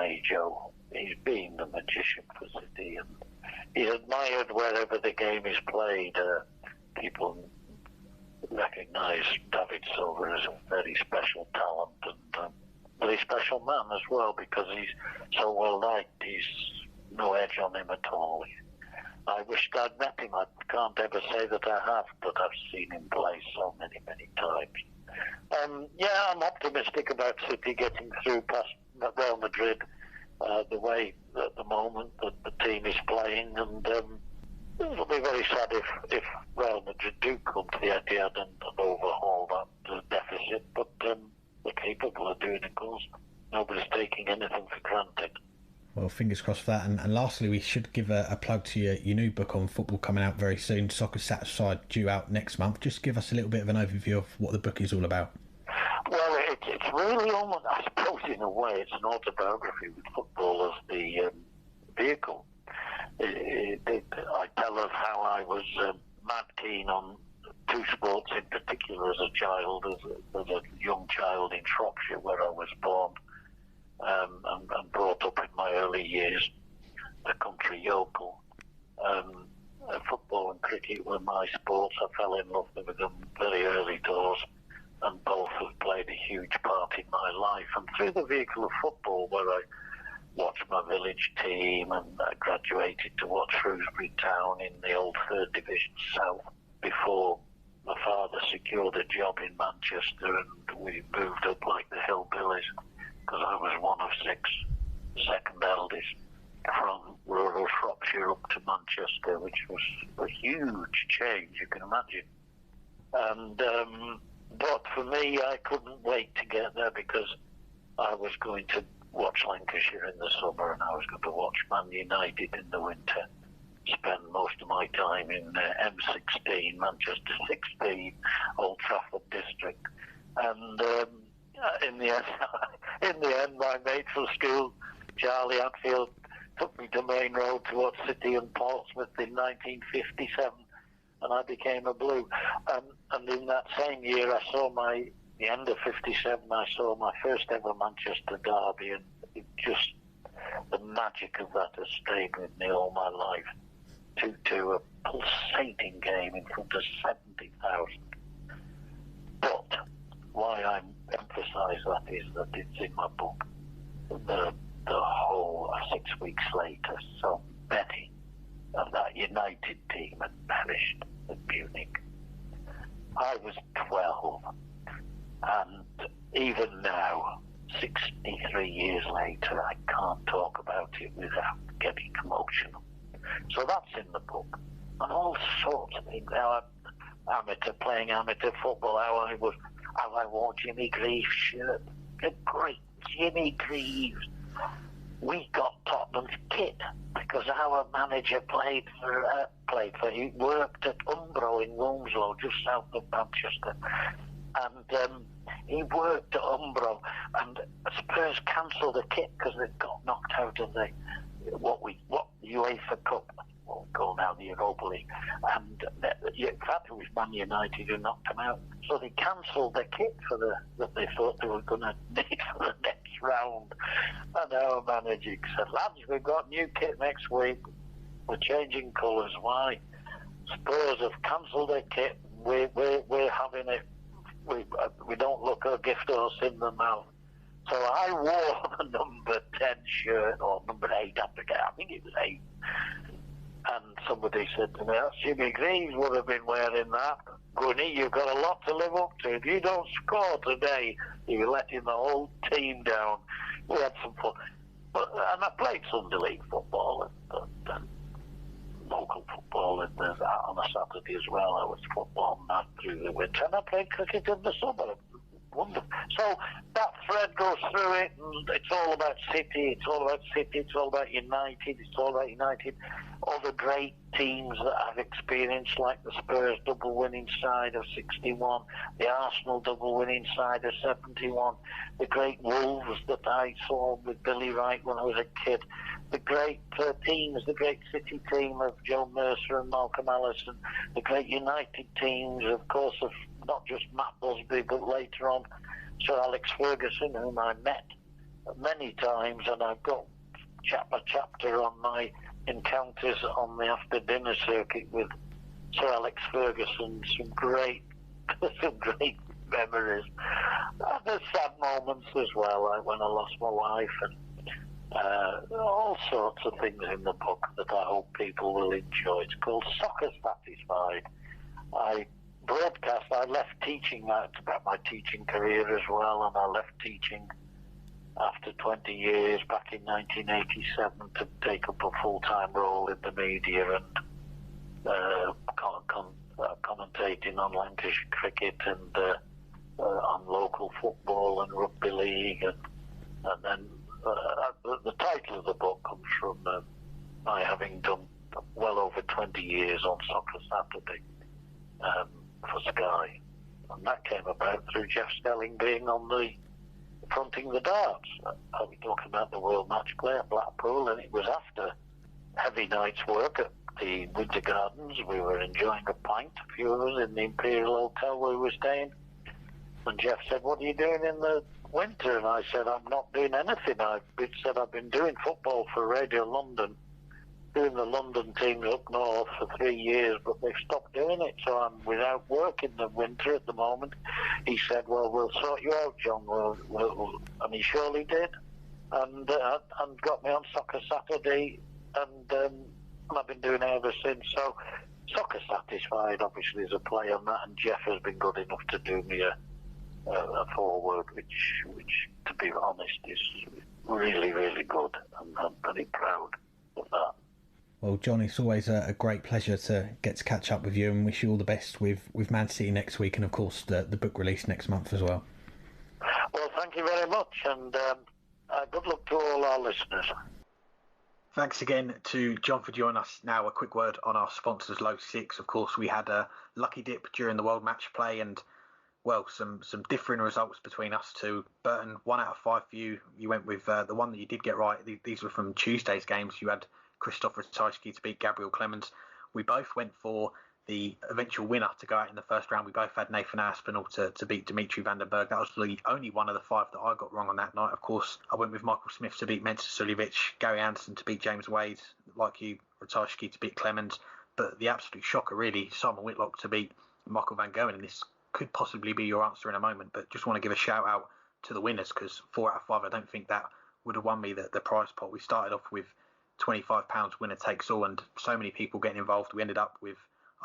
me, Joe. He's been the magician for City, and he's admired wherever the game is played. People recognise David Silva as a very special talent and a very special man as well, because he's so well liked. He's no edge on him at all. I wished I'd met him. I can't ever say that I have, but I've seen him play so many, many times. Yeah, I'm optimistic about City getting through past Real Madrid, the way at the moment that the team is playing, and it'll be very sad if Real Madrid do come to the Etihad and overhaul that deficit, but they're capable of doing it, of course. Nobody's taking anything for granted. Well, fingers crossed for that. And lastly, we should give a plug to your new book on football coming out very soon, Soccer Satisfied, due out next month. Just give us a little bit of an overview of what the book is all about. Well, it's really almost, I suppose in a way, it's an autobiography with football as the vehicle. I tell of how I was mad keen on two sports in particular as a child, as a young child in Shropshire, where I was born. And brought up in my early years, the country yokel. Football and cricket were my sports. I fell in love with them very early doors, and both have played a huge part in my life. And through the vehicle of football, where I watched my village team, and I graduated to watch Shrewsbury Town in the old 3rd Division South before my father secured a job in Manchester, and we moved up like the hillbillies, because I was one of 6, second eldest, from rural Shropshire up to Manchester, which was a huge change, you can imagine. And but for me, I couldn't wait to get there, because I was going to watch Lancashire in the summer, and I was going to watch Man United in the winter, spend most of my time in M16, Manchester 16, Old Trafford district. And in the end, my mate from school, Charlie Hadfield, took me to Main Road to watch City and Portsmouth in 1957, and I became a Blue. And in that same year, the end of 57, I saw my first ever Manchester derby, and the magic of that has stayed with me all my life. To a pulsating game in front of 70,000. But why I emphasise that is that it's in my book. The whole 6 weeks later, so many of that United team had perished at Munich. I was 12, and even now, 63 years later, I can't talk about it without getting emotional. So that's in the book, and all sorts of things. How playing amateur football, how I wore Jimmy Greaves' shirt. The great Jimmy Greaves. We got Tottenham's kit because our manager he worked at Umbro in Wilmslow, just south of Manchester, and he worked at Umbro, and Spurs cancelled the kit because they got knocked out of the what UEFA Cup, what we call now the Europa League, and in fact it was Man United who knocked them out. So they cancelled the kit that they thought they were going to need for the next round. And our manager said, "Lads, we've got new kit next week. We're changing colours. Why? Spurs have cancelled their kit. We're having it. We don't look a gift horse in the mouth." So I wore the number 10 shirt, or number 8, I think it was 8. And somebody said to me, "Jimmy Greaves would have been wearing that. Gwynne, you've got a lot to live up to. If you don't score today, you're letting the whole team down." We had some fun. And I played Sunday League football and local football on a Saturday as well. I was football night through the winter, and I played cricket in the summer. Wonderful. So that thread goes through it, and it's all about City, it's all about United, all the great teams that I've experienced, like the Spurs double winning side of 61, the Arsenal double winning side of 71, the great Wolves that I saw with Billy Wright when I was a kid, the great teams, the great City team of Joe Mercer and Malcolm Allison, the great United teams, of course, of not just Matt Busby, but later on Sir Alex Ferguson, whom I met many times, and I've got a chapter on my encounters on the after dinner circuit with Sir Alex Ferguson. Some great memories. There's sad moments as well, like when I lost my wife, and all sorts of things in the book that I hope people will enjoy. It's called Soccer Satisfied. I left teaching, about my teaching career as well, and I left teaching after 20 years back in 1987 to take up a full-time role in the media and commentating on Lancashire cricket and on local football and rugby league, and then the title of the book comes from my having done well over 20 years on Soccer Saturday for Sky, and that came about through Jeff Stelling being on the fronting the darts. I was talking about the World Matchplay at Blackpool, and it was after heavy night's work at the Winter Gardens. We were enjoying a pint, a few of us, in the Imperial Hotel where we were staying, and Jeff said, "What are you doing in the winter?" And I said, "I'm not doing anything." I've been doing football for Radio London, doing the London teams up north for 3 years, but they've stopped doing it, so I'm without work in the winter at the moment. He said, "Well, we'll sort you out, John." And he surely did, and got me on Soccer Saturday, and I've been doing it ever since. So Soccer Satisfied obviously is a play on that, and Jeff has been good enough to do me a foreword, which, to be honest, is really, really good, and I'm very proud of that. Well, John, it's always a great pleasure to get to catch up with you, and wish you all the best with Man City next week, and of course the book release next month as well. Well, thank you very much, and good luck to all our listeners. Thanks again to John for joining us. Now, a quick word on our sponsors, Low Six. Of course, we had a lucky dip during the World Matchplay, and well, some differing results between us two. Burton, 1 out of 5 for you. You went with the one that you did get right. These were from Tuesday's games. You had Christopher Tyske to beat Gabriel Clemens. We both went for the eventual winner to go out in the first round. We both had Nathan Aspinall to beat Dimitri Vanderberg. That was the only one of the 5 that I got wrong on that night. Of course, I went with Michael Smith to beat Mensa Suljovic, Gary Anderson to beat James Wade, like you, Tyske to beat Clemens. But the absolute shocker, really, Simon Whitlock to beat Michael Van Gogh, and this could possibly be your answer in a moment, but just want to give a shout out to the winners, because 4 out of 5, I don't think that would have won me the prize pot. We started off with £25 winner takes all, and so many people getting involved. We ended up with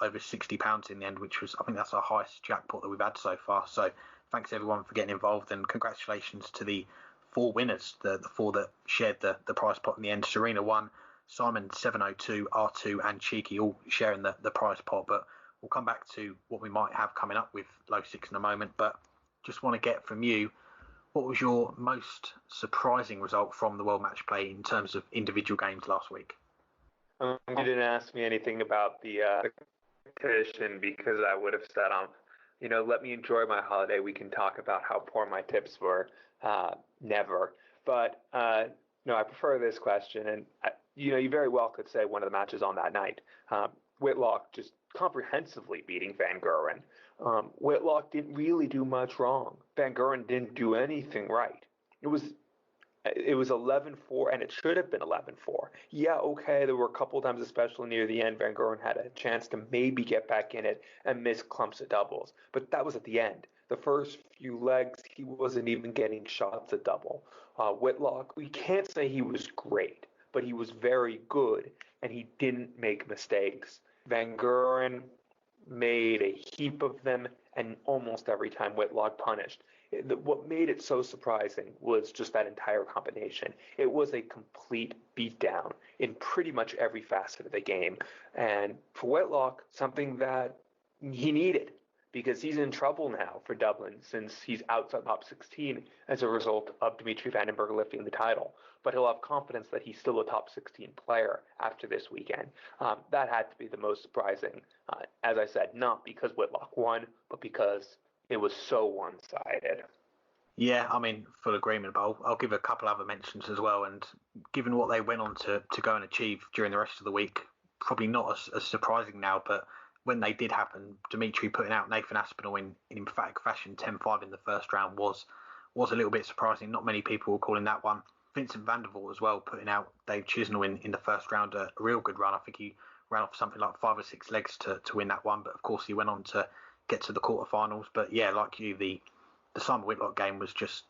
over £60 in the end, which was, I think that's our highest jackpot that we've had so far. So thanks everyone for getting involved, and congratulations to the 4 winners, the 4 that shared the prize pot in the end. Serena won, Simon 702, R2 and Cheeky all sharing the prize pot, but we'll come back to what we might have coming up with Low Six in a moment. But just want to get from you, what was your most surprising result from the World Matchplay in terms of individual games last week? You didn't ask me anything about the competition, because I would have said, let me enjoy my holiday. We can talk about how poor my tips were. Never. But no, I prefer this question. And, you very well could say one of the matches on that night. Whitlock just comprehensively beating Van Gogh. Whitlock didn't really do much wrong. Van Gogh didn't do anything right. It was 11-4, and it should have been 11-4. Yeah, okay, there were a couple times, especially near the end, Van Gogh had a chance to maybe get back in it and miss clumps of doubles. But that was at the end. The first few legs, he wasn't even getting shots at double. Whitlock, we can't say he was great, but he was very good, and he didn't make mistakes. Van Gogh made a heap of them, and almost every time Whitlock punished. What made it so surprising was just that entire combination. It was a complete beatdown in pretty much every facet of the game. And for Whitlock, something that he needed, because he's in trouble now for Dublin since he's outside top 16 as a result of Dmitry Vandenberg lifting the title. But he'll have confidence that he's still a top 16 player after this weekend. That had to be the most surprising. As I said, not because Whitlock won, but because it was so one-sided. Yeah, I mean, full agreement, but I'll give a couple other mentions as well. And given what they went on to go and achieve during the rest of the week, probably not as surprising now, but when they did happen, Dimitri putting out Nathan Aspinall in emphatic fashion, 10-5 in the first round was was a little bit surprising. Not many people were calling that one. Vincent Vandervoort as well, putting out Dave Chisnell in the first round, a real good run. I think he ran off something like 5 or 6 legs to win that one, but of course he went on to get to the quarterfinals. But yeah, like you, the Simon Whitlock game was just,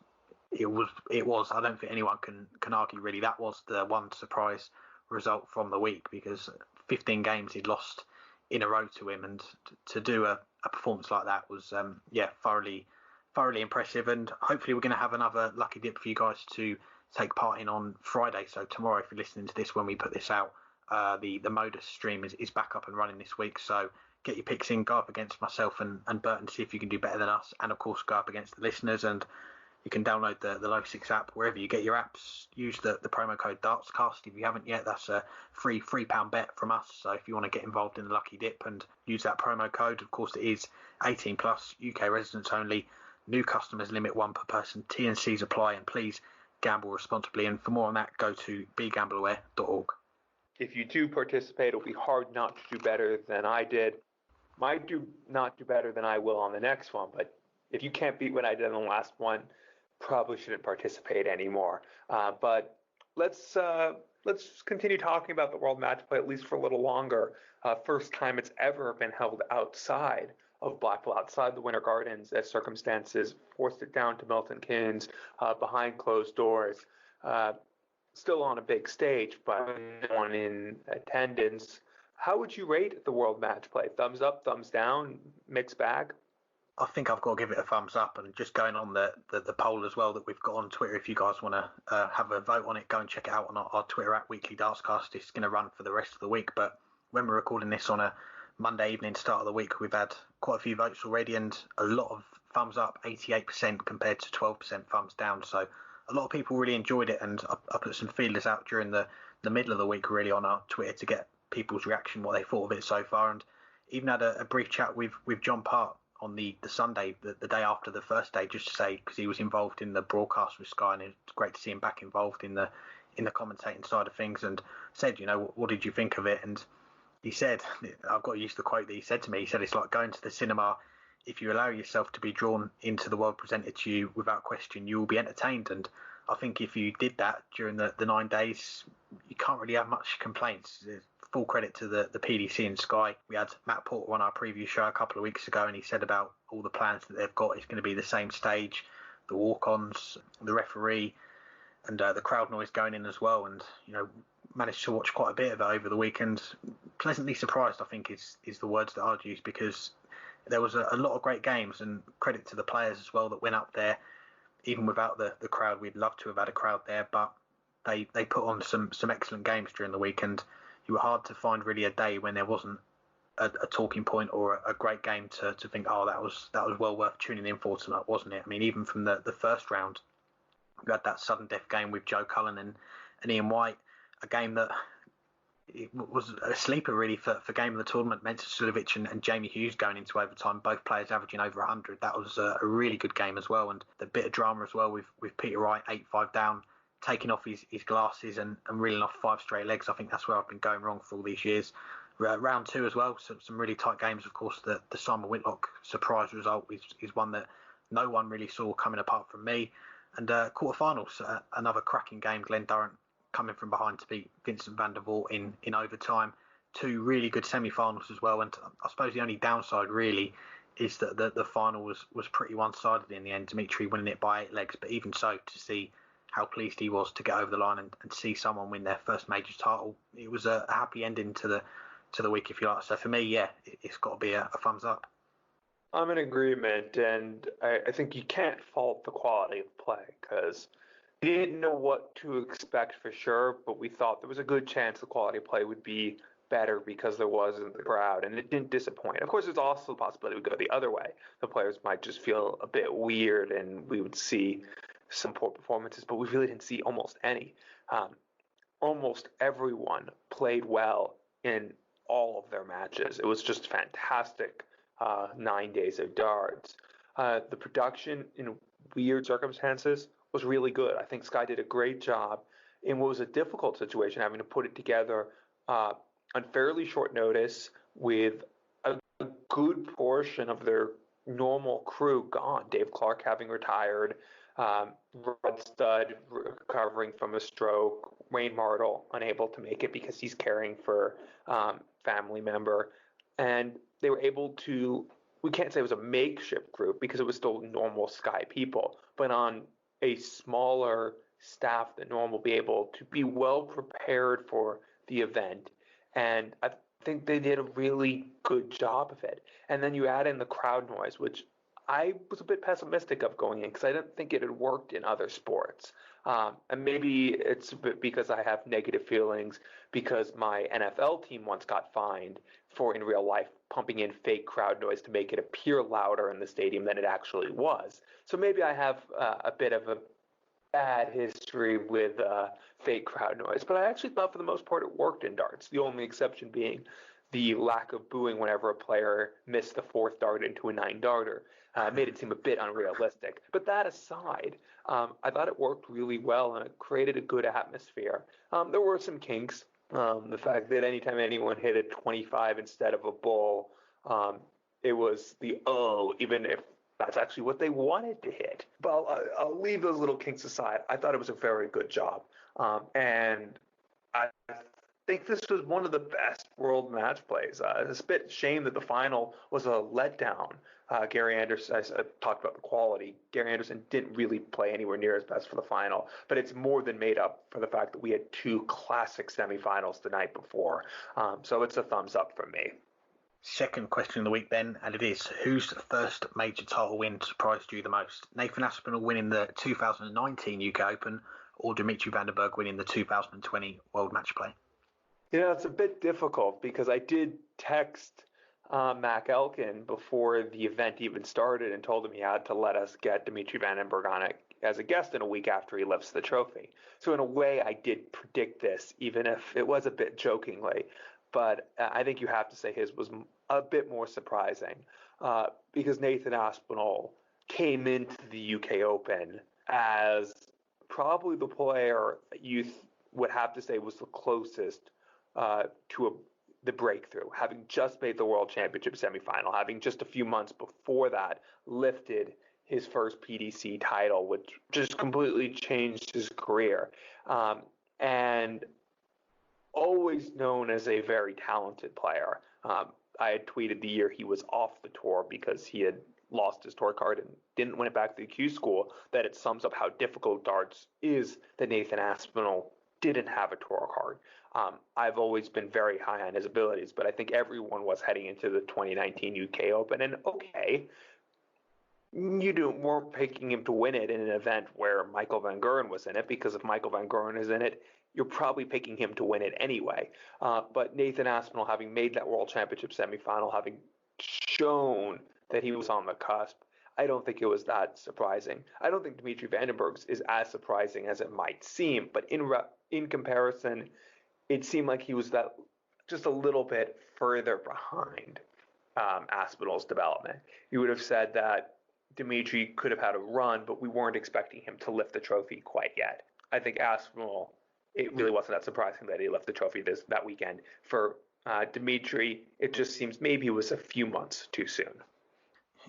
it was. I don't think anyone can argue really. That was the one surprise result from the week, because 15 games he'd lost in a row to him, and to do a performance like that was thoroughly impressive. And hopefully we're going to have another lucky dip for you guys to take part in on Friday. So tomorrow, if you're listening to this when we put this out, the Modus stream is back up and running this week. So get your picks in, go up against myself and Burton, see if you can do better than us, and of course go up against the listeners. And you can download the Low Six app wherever you get your apps. Use the promo code Dartscast if you haven't yet. That's a free £3 bet from us. So if you want to get involved in the lucky dip and use that promo code, of course it is 18 plus, UK residents only, new customers limit 1 per person, T&Cs apply, and please gamble responsibly. And for more on that, go to begambleaware.org. If you do participate, it'll be hard not to do better than I did. Might not do better than I will on the next one, but if you can't beat what I did on the last one, probably shouldn't participate anymore. But let's continue talking about the World Matchplay at least for a little longer. First time it's ever been held outside of Blackpool, outside the Winter Gardens, as circumstances forced it down to Milton Keynes behind closed doors. Still on a big stage, but no one in attendance. How would you rate the World Matchplay? Thumbs up, thumbs down, mixed bag? I think I've got to give it a thumbs up, and just going on the poll as well that we've got on Twitter. If you guys want to have a vote on it, go and check it out on our Twitter at Weekly Dartscast. It's going to run for the rest of the week, but when we're recording this on a Monday evening, start of the week, we've had quite a few votes already, and a lot of thumbs up, 88% compared to 12% thumbs down. So a lot of people really enjoyed it, and I put some feelers out during the middle of the week really on our Twitter to get people's reaction, what they thought of it so far, and even had a brief chat with John Part on the Sunday, the day after the first day, just to say, because he was involved in the broadcast with Sky, and it's great to see him back involved in the commentating side of things, and said, what did you think of it? And he said, I've got to use the quote that he said to me. He said, it's like going to the cinema. If you allow yourself to be drawn into the world presented to you without question, you will be entertained. And I think if you did that during the 9 days, you can't really have much complaints. Full credit to the PDC and Sky. We had Matt Porter on our preview show a couple of weeks ago, and he said about all the plans that they've got. It's going to be the same stage, the walk-ons, the referee, and the crowd noise going in as well. And, managed to watch quite a bit of it over the weekend. Pleasantly surprised, I think, is the words that I'd use, because there was a lot of great games, and credit to the players as well that went up there. Even without the crowd, we'd love to have had a crowd there, but they put on some excellent games during the week, and you were hard to find really a day when there wasn't a talking point or a great game to think, that was well worth tuning in for tonight, wasn't it? I mean, even from the first round, we had that sudden death game with Joe Cullen and Ian White, a game that it was a sleeper really for game of the tournament. Mensa Sulovic and Jamie Hughes going into overtime, both players averaging over 100. That was a really good game as well, and the bit of drama as well with Peter Wright 8-5 down, taking off his glasses and reeling off 5 straight legs. I think that's where I've been going wrong for all these years. Round 2 as well, some really tight games. Of course, the Simon Whitlock surprise result is one that no one really saw coming apart from me. And quarterfinals, another cracking game. Glenn Durrant coming from behind to beat Vincent Vandervoort in overtime. 2 really good semi-finals as well. And I suppose the only downside really is that the final was pretty one-sided in the end. Dimitri winning it by 8 legs, but even so, to see how pleased he was to get over the line and see someone win their first major title, it was a happy ending to the week, if you like. So for me, yeah, it's got to be a thumbs up. I'm in agreement, and I think you can't fault the quality of play, because we didn't know what to expect for sure, but we thought there was a good chance the quality of play would be better because there wasn't the crowd, and it didn't disappoint. Of course, there's also the possibility it would go the other way. The players might just feel a bit weird, and we would see some poor performances, but we really didn't see almost any. Almost everyone played well in all of their matches. It was just fantastic 9 days of darts. The production in weird circumstances was really good. I think Sky did a great job in what was a difficult situation, having to put it together on fairly short notice with a good portion of their normal crew gone. Dave Clark having retired, Rod Stud recovering from a stroke, Wayne Martle unable to make it because he's caring for family member, and they were able to. We can't say it was a makeshift group because it was still normal Sky people, but on a smaller staff than normal, be able to be well prepared for the event, and I think they did a really good job of it. And then you add in the crowd noise, which I was a bit pessimistic of going in because I didn't think it had worked in other sports. And maybe it's a bit because I have negative feelings because my NFL team once got fined for in real life pumping in fake crowd noise to make it appear louder in the stadium than it actually was. So maybe I have a bit of a bad history with fake crowd noise, but I actually thought for the most part it worked in darts. The only exception being the lack of booing whenever a player missed the fourth dart into a 9-darter. Made it seem a bit unrealistic. But that aside, I thought it worked really well and it created a good atmosphere. There were some kinks. The fact that anytime anyone hit a 25 instead of a bull, it was the even if that's actually what they wanted to hit. But I'll leave those little kinks aside. I thought it was a very good job. And I think this was one of the best World Matchplays. It's a bit shame that the final was a letdown. Gary Anderson, I talked about the quality. Gary Anderson didn't really play anywhere near his best for the final, but it's more than made up for the fact that we had two classic semifinals the night before. So it's a thumbs up from me. Second question of the week then, and it is, whose first major title win surprised you the most? Nathan Aspinall winning the 2019 UK Open or Dimitri Vanderberg winning the 2020 World Matchplay? You know, it's a bit difficult because I did text Mac Elkin before the event even started and told him he had to let us get Dmitry Vandenberg on it as a guest in a week after he lifts the trophy. So in a way, I did predict this, even if it was a bit jokingly. But I think you have to say his was a bit more surprising because Nathan Aspinall came into the UK Open as probably the player you would have to say was the closest to the breakthrough, having just made the World Championship semifinal, having just a few months before that lifted his first PDC title, which just completely changed his career. And always known as a very talented player. I had tweeted the year he was off the tour because he had lost his tour card and didn't win it back to the Q School, that it sums up how difficult darts is that Nathan Aspinall didn't have a tour card. I've always been very high on his abilities, but I think everyone was heading into the 2019 UK Open, and okay, weren't picking him to win it in an event where Michael Van Gerwen was in it, because if Michael Van Gerwen is in it, you're probably picking him to win it anyway. But Nathan Aspinall, having made that World Championship semifinal, having shown that he was on the cusp, I don't think it was that surprising. I don't think Dmitry Vandenberg is as surprising as it might seem, but in comparison, it seemed like he was that just a little bit further behind Aspinall's development. You would have said that Dimitri could have had a run, but we weren't expecting him to lift the trophy quite yet. I think Aspinall, it really wasn't that surprising that he left the trophy that weekend. For Dimitri, it just seems maybe it was a few months too soon.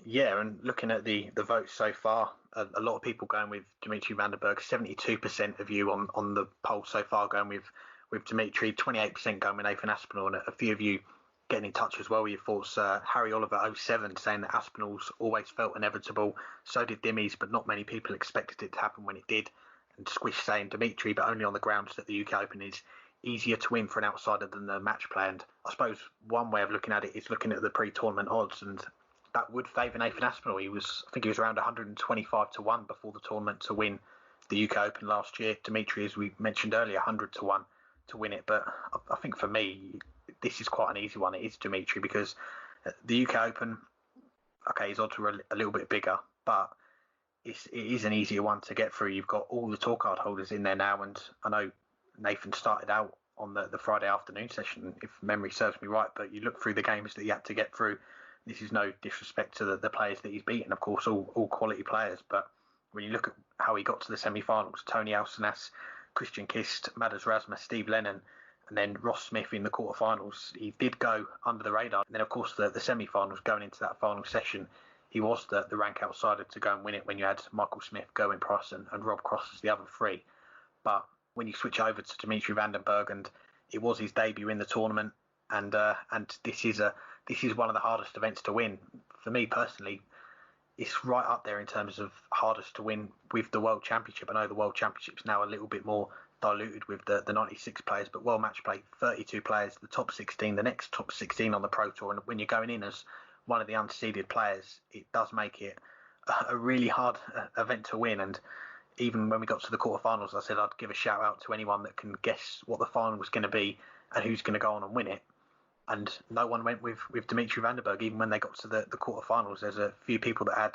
Yeah, and looking at the votes so far, a lot of people going with Dmitry Vanderberg, 72% of you on the poll so far going with Dimitri, 28% going with Nathan Aspinall, and a few of you getting in touch as well with your thoughts. Harry Oliver 07 saying that Aspinall's always felt inevitable, so did Dimmies, but not many people expected it to happen when it did. And Squish saying Dimitri, but only on the grounds that the UK Open is easier to win for an outsider than the match play. And I suppose one way of looking at it is looking at the pre-tournament odds, and that would favour Nathan Aspinall. I think he was around 125 to 1 before the tournament to win the UK Open last year. Dimitri, as we mentioned earlier, 100 to 1 to win it. But I think for me, this is quite an easy one. It is Dimitri, because the UK Open, okay, his odds were a little bit bigger, but it is an easier one to get through. You've got all the tour card holders in there now, and I know Nathan started out on the Friday afternoon session, if memory serves me right, but you look through the games that he had to get through. This is no disrespect to the players that he's beaten, of course, all quality players, but when you look at how he got to the semi-finals, Tony Alcinas, Christian Kist, Madas Rasmus, Steve Lennon, and then Ross Smith in the quarterfinals, he did go under the radar. And then, of course, the semi-finals, going into that final session, he was the rank outsider to go and win it when you had Michael Smith, Gerwyn Price and Rob Cross as the other three. But when you switch over to Dmitry Vandenberg, and it was his debut in the tournament, and this is one of the hardest events to win. For me personally, it's right up there in terms of hardest to win with the World Championship. I know the World Championship's now a little bit more diluted with the 96 players, but World Matchplay, 32 players, the top 16, the next top 16 on the Pro Tour. And when you're going in as one of the unseeded players, it does make it a really hard event to win. And even when we got to the quarterfinals, I said I'd give a shout out to anyone that can guess what the final was going to be and who's going to go on and win it. And no one went with Dmitry Vanderberg, even when they got to the quarterfinals. There's a few people that had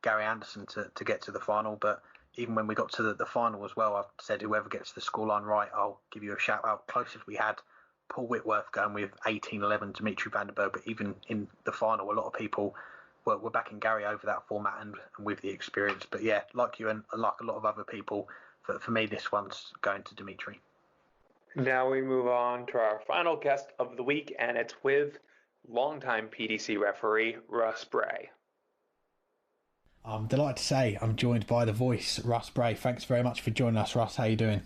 Gary Anderson to get to the final, but even when we got to the final as well, I've said whoever gets the scoreline right, I'll give you a shout out. Closest we had Paul Whitworth going with 18-11 Dmitry Vanderberg, but even in the final, a lot of people were backing Gary over that format and with the experience. But yeah, like you and like a lot of other people, for me, this one's going to Dimitri. Now we move on to our final guest of the week, and it's with longtime PDC referee Russ Bray. I'm delighted to say I'm joined by the voice, Russ Bray. Thanks very much for joining us, Russ. How are you doing?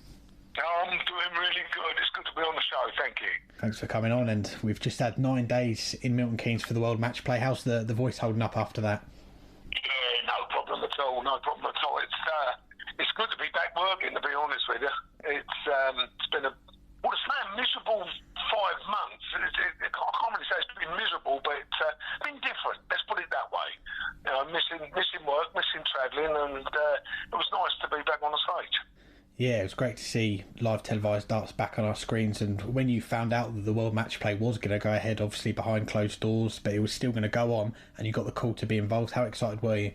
I'm doing really good. It's good to be on the show. Thank you. Thanks for coming on. And we've just had 9 days in Milton Keynes for the World Matchplay. How's the voice holding up after that? Yeah, no problem at all. No problem at all. It's good to be back working, to be honest with you. It's been a miserable 5 months. I can't really say it's been miserable, but it's been different. Let's put it that way. You know, missing work, missing travelling, and it was nice to be back on the stage. Yeah, it was great to see live televised darts back on our screens. And when you found out that the World Matchplay was going to go ahead, obviously behind closed doors, but it was still going to go on, and you got the call to be involved, how excited were you?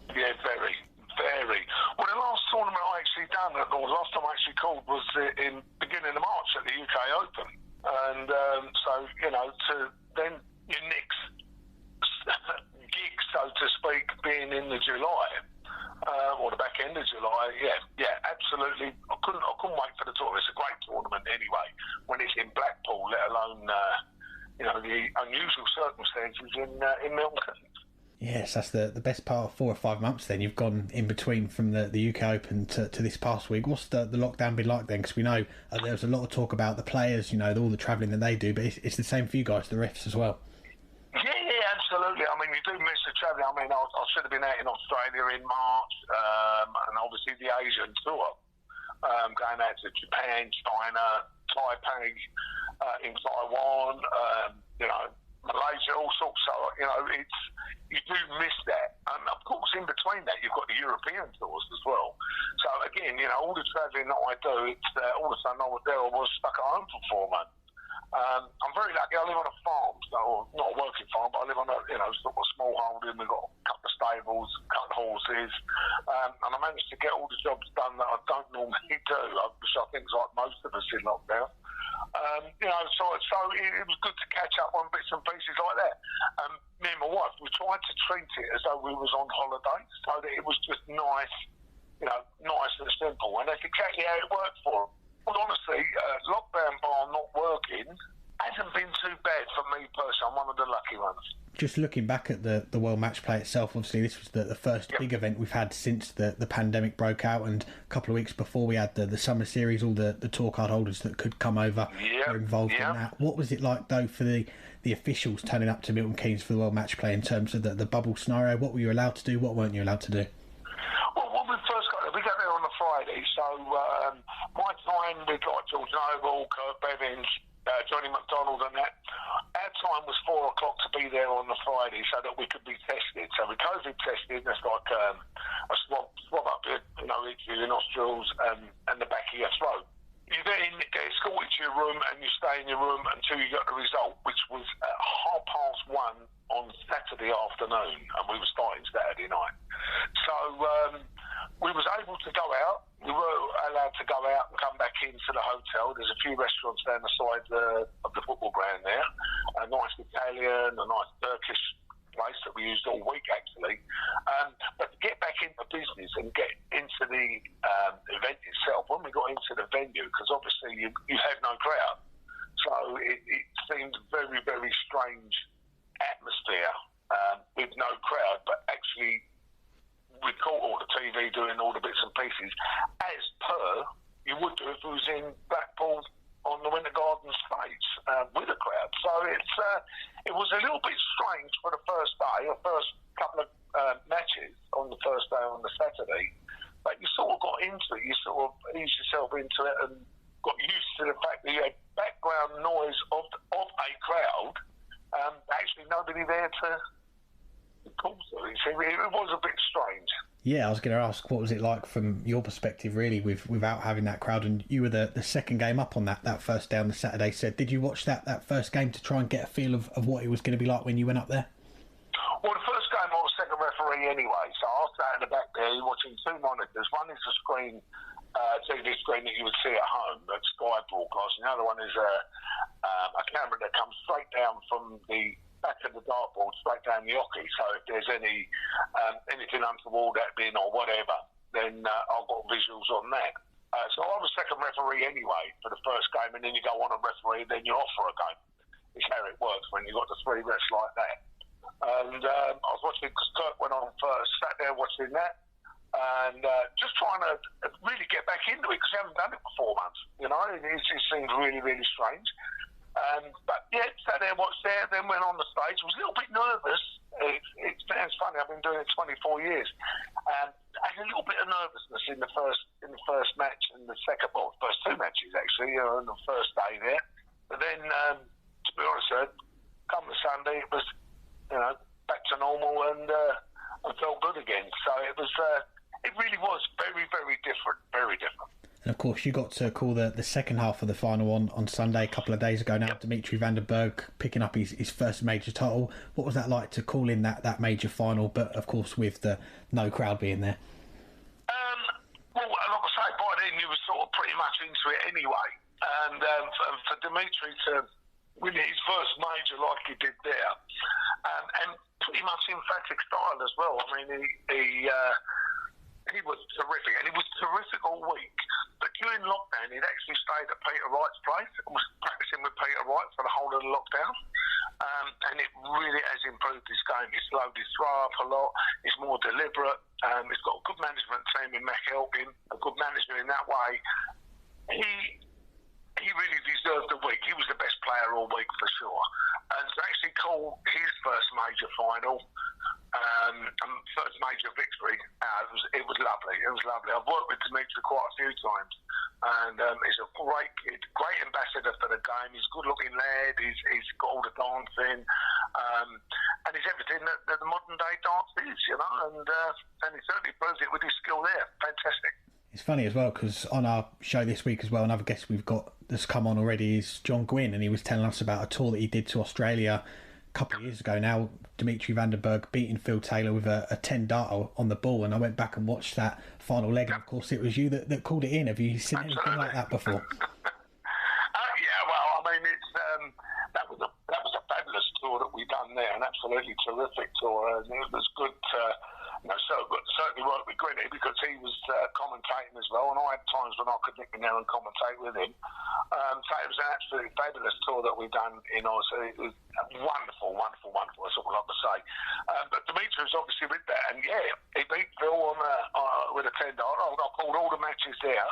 Yeah, very, very. Well, the last tournament I actually done, or the last time I actually called, was in beginning of March at the UK Open. And so, you know, to then your next gig, so to speak, being in the July, or the back end of July, yeah, absolutely. I couldn't wait for the tournament. It's a great tournament anyway, when it's in Blackpool, let alone, you know, the unusual circumstances in Milton Keynes. Yes, that's the best part of 4 or 5 months then. You've gone in between from the UK Open to this past week. What's the lockdown been like then? Because we know there's a lot of talk about the players, you know, all the travelling that they do, but it's the same for you guys, the refs as well. Yeah, absolutely. I mean, you do miss the travelling. I mean, I should have been out in Australia in March, and obviously the Asian tour, going out to Japan, China, Taipei, in Taiwan, you know, Malaysia, all sorts. So, you know, you do miss that. And of course, in between that, you've got the European tours as well. So again, you know, all the travelling that I do, it's all of a sudden I was stuck at home for 4 months. I'm very lucky. I live on a farm, so not a working farm, but I live on a, you know, sort of a small holding. We've got a couple of stables, a couple of horses, and I managed to get all the jobs done that I don't normally do, which I think is like most of us in lockdown. You know, so it was good to catch up on bits and pieces like that. Me and my wife, we tried to treat it as though we was on holiday, so that it was just nice, you know, nice and simple, and that's exactly how it worked for them. Well, honestly, lockdown bar not working hasn't been too bad for me personally. I'm one of the lucky ones. Just looking back at the World Matchplay itself, obviously this was the first big event we've had since the pandemic broke out, and a couple of weeks before we had the summer series, all the tour card holders that could come over were involved in that. What was it like though for the officials turning up to Milton Keynes for the World Matchplay in terms of the bubble scenario? What were you allowed to do? What weren't you allowed to do? Well, when we first got there, we got there on a Friday, so my time with like George Noble, Kurt Bevins, Johnny McDonald and that, our time was 4 o'clock to be there on the Friday so that we could be tested. So we COVID tested, that's like a swab up your, you know, your nostrils and the back of your throat. You then get escorted to your room and you stay in your room until you got the result, which was at 1:30 on Saturday afternoon, and we were starting Saturday night. So we was able to go out. We were allowed to go out and come back into the hotel. There's a few restaurants down the side of the football ground there. A nice Italian, a nice Turkish place that we used all week actually. But to get back into business and get into the event itself, when we got into the venue, because obviously you had no crowd, so it seemed very, very strange atmosphere with no crowd, but actually into it. You sort of ease yourself into it and got used to the fact that you had background noise of a crowd, actually nobody there to call to. It was a bit strange. Yeah, I was going to ask, what was it like from your perspective, really, without having that crowd? And you were the second game up on that first day on the Saturday. So did you watch that first game to try and get a feel of what it was going to be like when you went up there? Well, the first game I was second referee anyway, so I was sat in the back there watching two monitors. One is a screen, TV screen that you would see at home, that's Sky broadcasting. The other one is a camera that comes straight down from the back of the dartboard, straight down the hockey. So if there's anything untoward happening or whatever, then I've got visuals on that. So I was second referee anyway for the first game, and then you go on a referee, then you're off for a game. It's how it works when you've got the three refs like that. And I was watching, because Kirk went on first, sat there watching that, and just trying to really get back into it, because I haven't done it for 4 months. It seemed really, really strange. But yeah, sat there, watched there, then went on the stage. I was a little bit nervous. It sounds funny, I've been doing it 24 years. I had a little bit of nervousness in the first match and the second, well, first two matches actually, on the first day there. But then, to be honest, come the Sunday, it was, back to normal, and I felt good again. So it really was very, very different, very different. And of course, you got to call the second half of the final on Sunday a couple of days ago now. Yep. Dmitry Vanderberg picking up his first major title. What was that like to call in that major final, but of course with the no crowd being there? Well, like I say, by then you were sort of pretty much into it anyway. And for Dimitri to win his first major like he did there, and pretty much emphatic style as well. I mean, he was terrific, and he was terrific all week. But during lockdown, he'd actually stayed at Peter Wright's place and was practicing with Peter Wright for the whole of the lockdown. And it really has improved his game. He's slowed his throw up a lot. He's more deliberate. He's got a good management team in Mac helping, a good manager in that way. He really deserved the week. He was the best player all week for sure. And to actually call his first major final, first major victory, it was lovely. It was lovely. I've worked with Dimitri quite a few times, and he's a great kid, great ambassador for the game. He's a good-looking lad. He's got all the dancing, and he's everything that the modern-day dance is, and he certainly proves it with his skill there. Fantastic. It's funny as well, because on our show this week as well, another guest we've got that's come on already is John Gwynne, and he was telling us about a tour that he did to Australia a couple of years ago now. Dmitry Vanderberg beating Phil Taylor with a 10-darter on the ball, and I went back and watched that final leg, and of course it was you that called it in. Have you seen anything like that before? Yeah, well, I mean, that was a fabulous tour that we done there, an absolutely terrific tour, and it was good to certainly work with Gwynne, because he was commentating as well, and I had times when I could nick in there and commentate with him. So it was an absolutely fabulous tour that we've done in Oz. It was wonderful, wonderful, wonderful. That's all I have to say. But Dimitri was obviously with that, and yeah, he beat Phil with a 10-darter. I called all the matches there.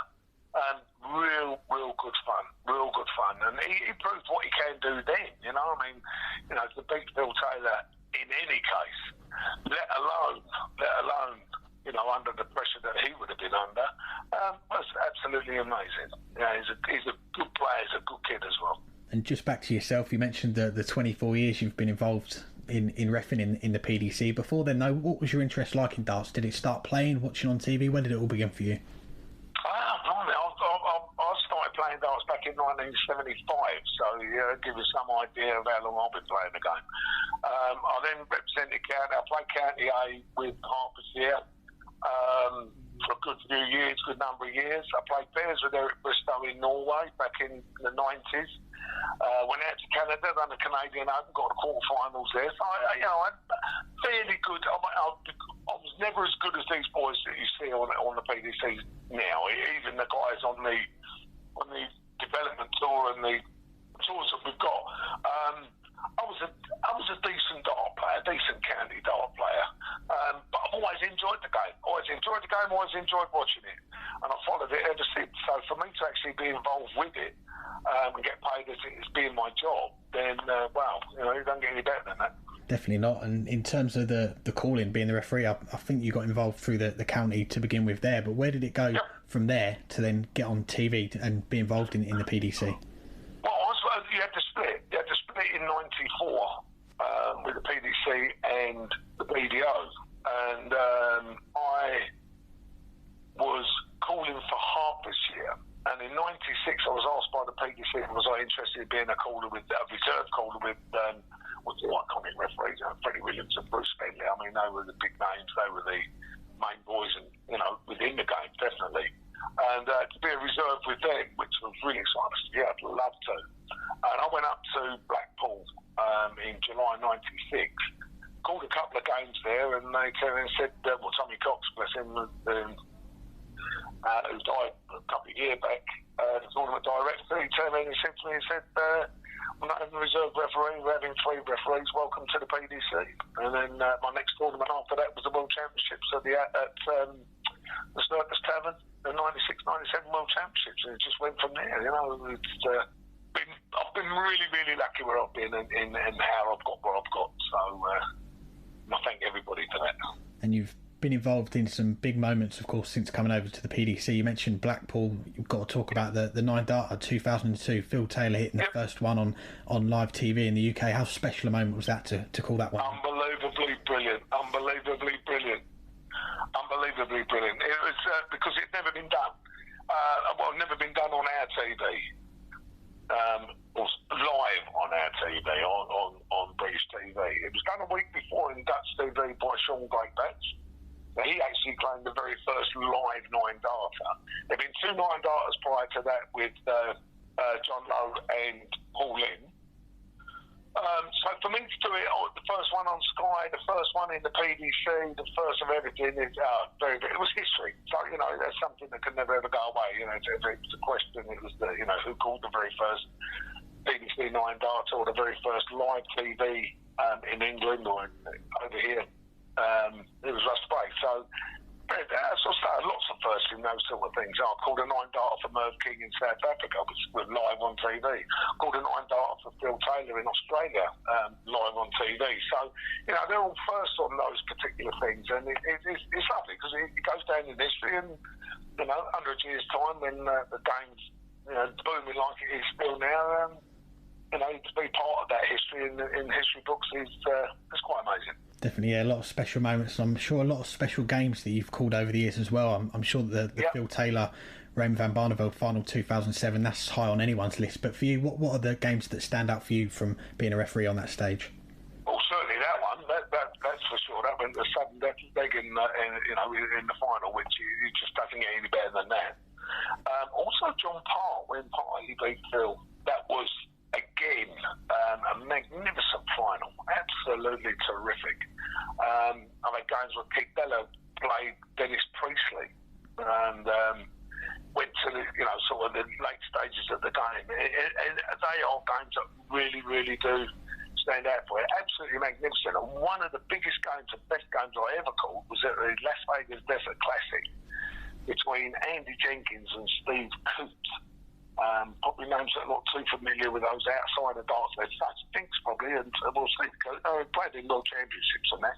Real good fun, and he proved what he can do then. To beat Phil Taylor in any case, let alone under the pressure that he would have been under, was absolutely amazing. He's a good player, he's a good kid as well. And just back to yourself, you mentioned the 24 years you've been involved in reffing in the PDC. Before then, though, what was your interest like in darts? Did it start playing, watching on TV? When did it all begin for you? I started playing darts back in 1975, so give you some idea of how long I've been playing the game. I then represented county. I played County A with Hertfordshire for a good few years, good number of years. I played pairs with Eric Bristow in Norway back in the 90s. Went out to Canada, done the Canadian Open, got the quarterfinals there. So I had fairly good. I was never as good as these boys that you see on the PDC now. Even the guys on the development tour and the tours that we've got. I was a decent dart player, decent county dart player, but I've always enjoyed the game. Always enjoyed watching it, and I followed it ever since. So for me to actually be involved with it and get paid as being my job, then you don't get any better than that. Definitely not. And in terms of the calling, being the referee, I think you got involved through the county to begin with there. But where did it go from there to then get on TV and be involved in the PDC? Well, you had to split. You had to split in '94 with the PDC and the BDO. And I was calling for Hertfordshire. And in '96, I was asked by the PDC, was I interested in being a caller with a reserve caller with what's the iconic referees, Freddie Williams and Bruce Bentley. I mean, they were the big names. They were the main boys, and within the game, definitely. And to be a reserve with them, which was really exciting. Yeah, I'd love to. And I went up to Blackpool in July '96. Called a couple of games there, and they came in and said, Tommy Cox, bless him, who died a couple of years back, the tournament director, he turned in and said to me, we're not having a reserve referee, we're having 3 referees, welcome to the PDC. And then my next tournament after that was the World Championships at the Circus Tavern, the '96-'97 World Championships, and it just went from there. I've been really, really lucky where I've been and how I've got where I've got. So I thank everybody for that. And you've been involved in some big moments, of course, since coming over to the PDC. You mentioned Blackpool. You've got to talk about the 9 darter 2002. Phil Taylor hitting the first one on live TV in the UK. How special a moment was that to call that one? Unbelievably brilliant. Unbelievably brilliant. Unbelievably brilliant. It was because it's never been done. Never been done on our TV. Or live on our TV, on British TV. It was done a week before in Dutch TV by Sean Greatbats. He actually claimed the very first live 9-darter. There have been 2 9-darters prior to that with John Lowe and Paul Lynn. So for me to do it, the first one on Sky, the first one in the PDC, the first of everything, it was history. So, that's something that could never ever go away. It was a question, it was who called the very first PDC 9-darter or the very first live TV in England or over here. It was Russ Bray. So, as I say, lots of firsts in those sort of things. I called a 9-darter for Merv King in South Africa, which was live on TV. Called a 9-darter for Phil Taylor in Australia, live on TV. So, they're all firsts on those particular things, and it's lovely because it goes down in history. And 100 years time, when the game's booming like it is still now, to be part of that history in history books is quite amazing. Definitely, yeah, a lot of special moments. I'm sure a lot of special games that you've called over the years as well. I'm sure the Phil Taylor, Raymond van Barneveld final 2007, that's high on anyone's list. But for you, what are the games that stand out for you from being a referee on that stage? Well, certainly that one. That's for sure. That went the sudden death leg in the final, which you just doesn't get any better than that. Also, John Parr, when Parr he beat Phil, that was again a magnificent final, absolutely terrific. Games where Keith Bella played Dennis Priestley and went to the sort of the late stages of the game. And they are games that really, really do stand out for it. Absolutely magnificent. And one of the biggest games, the best games I ever called, was at the Las Vegas Desert Classic between Andy Jenkins and Steve Coote. Probably names that are not too familiar with those outside of darts. They're such thinks probably, and we'll see. Played in World Championships and that.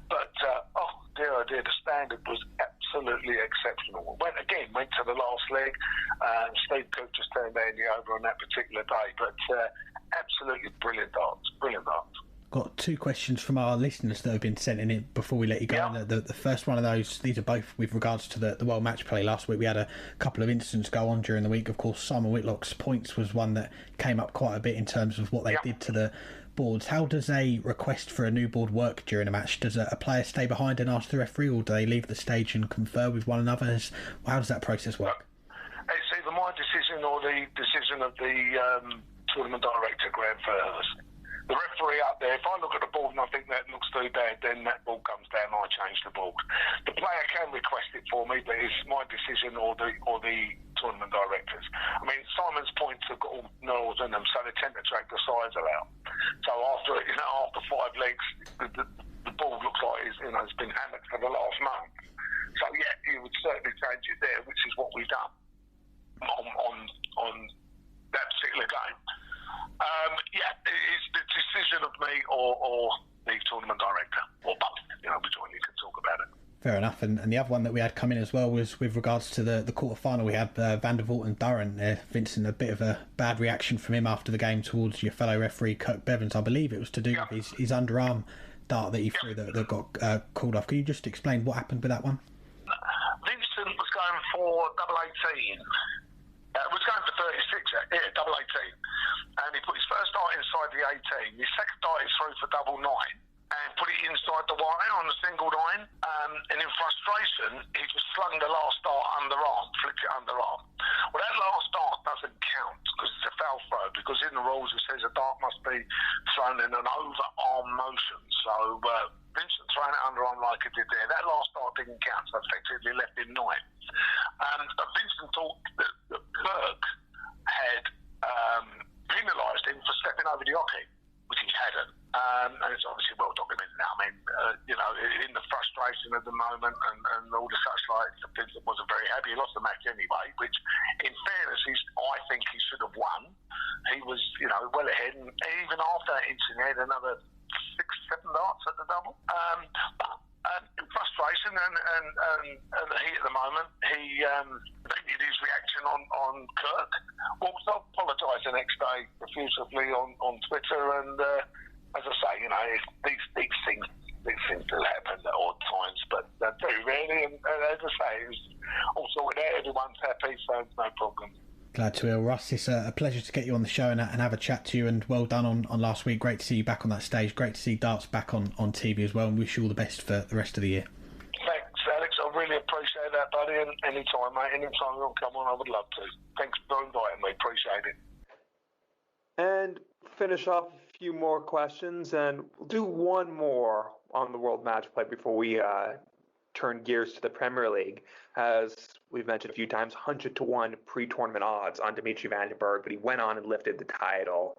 But oh dear, the standard was absolutely exceptional. Went to the last leg. Steve Cook just turned Andy over on that particular day. But absolutely brilliant darts. Got 2 questions from our listeners that have been sent in before we let you go. Yep. The first one of those, these are both with regards to the World Matchplay last week. We had a couple of incidents go on during the week. Of course, Simon Whitlock's points was one that came up quite a bit in terms of what they did to the boards. How does a request for a new board work during a match? Does a player stay behind and ask the referee, or do they leave the stage and confer with one another? How does that process work? It's either my decision or the decision of the tournament director, Graham Fairhurst. The referee up there, if I look at the board and I think that looks too bad, then that ball comes down and I change the board. The player can request it for me, but it's my decision or the tournament directors. I mean, Simon's points have got all nerves in them, so they tend to drag the sides out. So after 5 legs, the ball looks like it's been hammered for the last month. So yeah, you would certainly change it there, which is what we've done on that particular game. It's the decision of me or the tournament director, or both. Which one you can talk about it. Fair enough. And the other one that we had come in as well was with regards to the quarter-final. We had Vander and Durham. Vincent, a bit of a bad reaction from him after the game towards your fellow referee, Kirk Bevins. I believe it was to do with his underarm dart that he threw that got called off. Can you just explain what happened with that one? Vincent was going for double 18. Was going for 36, double 18. And he put his first dart inside the 18. His second dart is through for double 9. And put it inside the wire on the single line. And in frustration, he just slung the last dart underarm, flicked it underarm. Well, that last dart doesn't count because it's a foul throw, because in the rules it says a dart must be thrown in an overarm motion. So Vincent throwing it underarm like he did there, that last dart didn't count, so effectively left him 9. Vincent thought that Bergh had penalised him for stepping over the hockey, which he hadn't. And it's obviously well documented now. I mean, in the frustration of the moment and all the such like, Vincent wasn't very happy. He lost the match anyway, which, in fairness, I think he should have won. He was, well ahead, and even after that incident, he had another 6-7 darts at the double. But in frustration and the heat at the moment, he did his reaction on Kirk. Well, I apologised the next day profusely on Twitter, and as I say, these things do happen at odd times, but very rarely. And as I say, it was all sorted out. Everyone's happy, so no problem. Glad to hear, Russ. It's a pleasure to get you on the show and have a chat to you, and well done on last week. Great to see you back on that stage. Great to see darts back on TV as well, and wish you all the best for the rest of the year. Thanks, Alex. I really appreciate that, buddy, and anytime, mate. Anytime you want to come on, I would love to. Thanks for inviting me. Appreciate it. And finish off a few more questions, and we'll do one more on the World Matchplay before we turn gears to the Premier League. As we've mentioned a few times, 100-1 pre-tournament odds on Dmitry Vanderberg, but he went on and lifted the title.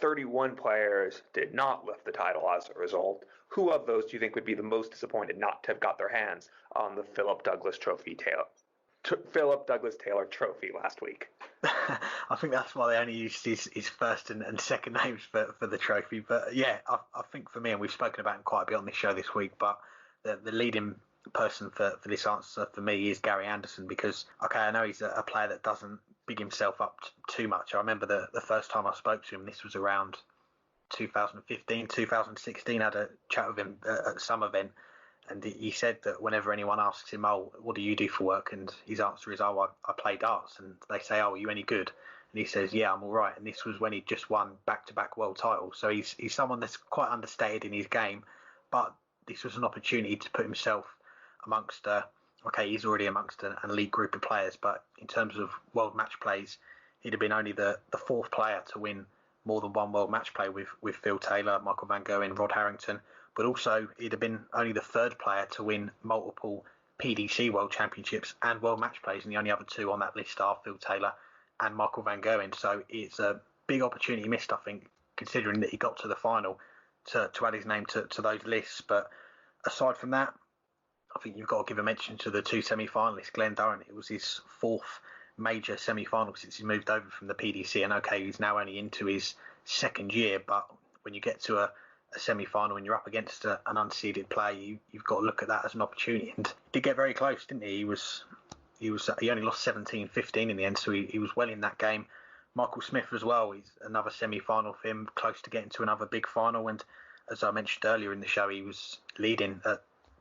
31 players did not lift the title as a result. Who of those do you think would be the most disappointed not to have got their hands on the Philip Douglas Taylor Trophy last week? I think that's why they only used his first and second names for the trophy. But yeah, I think for me, and we've spoken about him quite a bit on this show this week, but the leading person for this answer for me is Gary Anderson, because, okay, I know he's a player that doesn't big himself up too much. I remember the first time I spoke to him, this was around 2015, 2016, I had a chat with him at some event, and he said that whenever anyone asks him, oh, what do you do for work? And his answer is, oh, I play darts. And they say, oh, are you any good? And he says, yeah, I'm all right. And this was when he just won back-to-back world titles. So he's someone that's quite understated in his game, but this was an opportunity to put himself amongst, he's already amongst an elite group of players, but in terms of world match plays, he'd have been only the fourth player to win more than one world match play with Phil Taylor, Michael Van Gogh and Rod Harrington, but also he'd have been only the third player to win multiple PDC World Championships and World Match Plays, and the only other two on that list are Phil Taylor and Michael Van Gogh. So it's a big opportunity missed, I think, considering that he got to the final to add his name to those lists. But aside from that, I think you've got to give a mention to the two semi-finalists. Glenn Durham, it was his fourth major semi-final since he moved over from the PDC, and okay, he's now only into his second year, but when you get to a semi-final and you're up against an unseeded player, you've got to look at that as an opportunity. And he did get very close, didn't he? He only lost 17-15 in the end, so he was well in that game. Michael Smith as well, he's another semi-final for him, close to getting to another big final, and as I mentioned earlier in the show, he was leading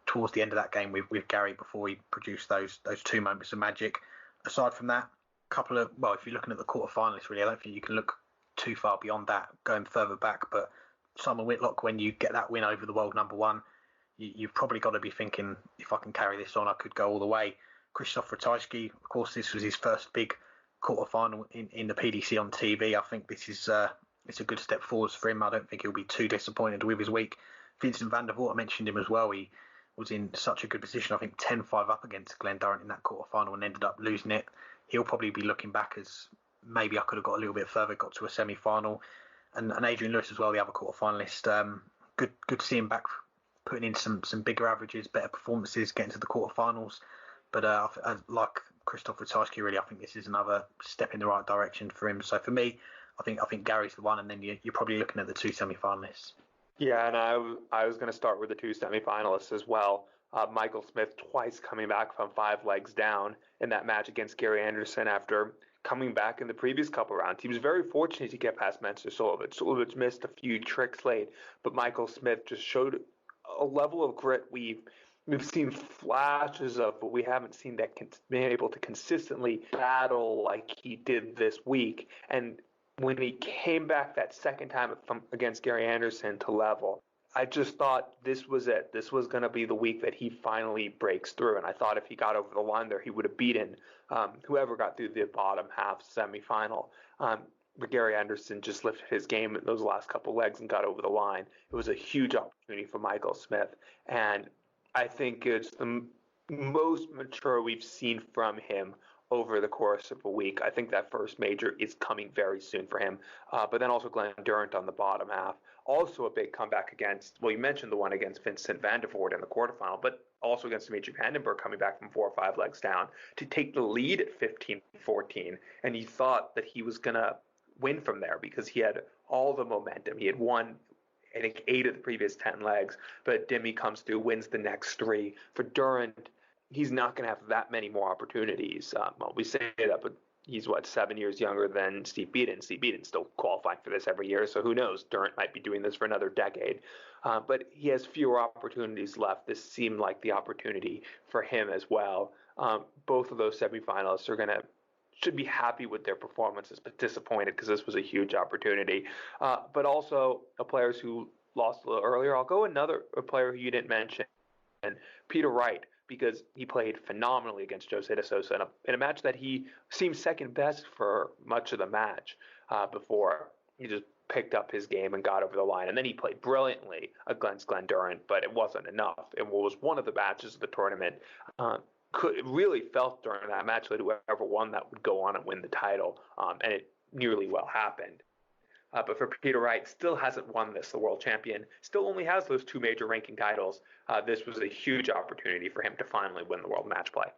towards the end of that game with Gary before he produced those two moments of magic. Aside from that, if you're looking at the quarterfinalists, really, I don't think you can look too far beyond that, going further back. But Simon Whitlock, when you get that win over the world number one, you've probably got to be thinking, if I can carry this on, I could go all the way. Krzysztof Ratajski, of course, this was his first big quarterfinal in the PDC on TV. I think this is it's a good step forwards for him. I don't think he'll be too disappointed with his week. Vincent Vanderburgh, I mentioned him as well. He was in such a good position, I think 10-5 up against Glenn Durrant in that quarterfinal and ended up losing it. He'll probably be looking back as maybe I could have got a little bit further, got to a semi-final. And Adrian Lewis as well, the other quarterfinalist. Good to see him back, putting in some bigger averages, better performances, getting to the quarterfinals. But like Krzysztof Ratajski, really, I think this is another step in the right direction for him. So for me, I think Gary's the one, and then you're probably looking at the two semi-finalists. Yeah, and I was going to start with the two semifinalists as well. Michael Smith twice coming back from 5 legs down in that match against Gary Anderson after coming back in the previous couple rounds. He was very fortunate to get past Mensur Suljovic. Suljovic missed a few tricks late, but Michael Smith just showed a level of grit we've seen flashes of, but we haven't seen that being able to consistently battle like he did this week. And when he came back that second time against Gary Anderson to level, I just thought this was it. This was going to be the week that he finally breaks through. And I thought if he got over the line there, he would have beaten whoever got through the bottom half semifinal. But Gary Anderson just lifted his game in those last couple legs and got over the line. It was a huge opportunity for Michael Smith. And I think it's the most mature we've seen from him over the course of a week. I think that first major is coming very soon for him. But then also Glenn Durrant on the bottom half. Also a big comeback against, well, you mentioned the one against Vincent van der Voort in the quarterfinal, but also against Dimitri Vandenberg coming back from 4 or 5 legs down to take the lead at 15-14. And you thought that he was going to win from there because he had all the momentum. He had won, I think, 8 of the previous 10 legs, but Dimi comes through, wins the next 3. For Durrant, he's not going to have that many more opportunities. Well, we say that, but he's, 7 years younger than Steve Beaton. Steve Beaton's still qualifying for this every year, so who knows? Durrant might be doing this for another decade. But he has fewer opportunities left. This seemed like the opportunity for him as well. Both of those semifinalists should be happy with their performances, but disappointed because this was a huge opportunity. But also players who lost a little earlier. I'll go a player who you didn't mention, Peter Wright, because he played phenomenally against Jose de Sousa in a match that he seemed second best for much of the match before he just picked up his game and got over the line. And then he played brilliantly against Glenn Durrant, but it wasn't enough. It was one of the matches of the tournament. Really felt during that match that whoever won that would go on and win the title, and it nearly well happened. But for Peter Wright, still hasn't won this, the world champion, still only has those 2 major ranking titles. This was a huge opportunity for him to finally win the World Matchplay.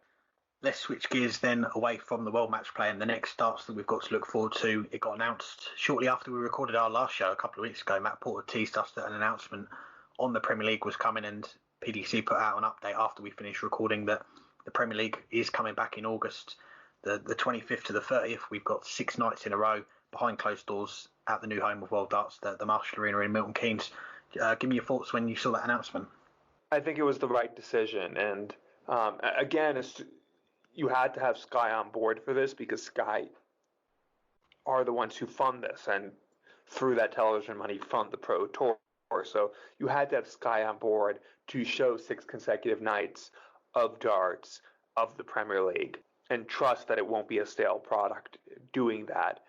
Let's switch gears then away from the World Matchplay and the next darts that we've got to look forward to. It got announced shortly after we recorded our last show a couple of weeks ago. Matt Porter teased us that an announcement on the Premier League was coming, and PDC put out an update after we finished recording that the Premier League is coming back in August, the 25th to the 30th. We've got 6 nights in a row behind closed doors at the new home of World Darts, the Marshall Arena in Milton Keynes. Give me your thoughts when you saw that announcement. I think it was the right decision. And again, you had to have Sky on board for this because Sky are the ones who fund this and through that television money fund the Pro Tour. So you had to have Sky on board to show 6 consecutive nights of darts of the Premier League and trust that it won't be a stale product doing that.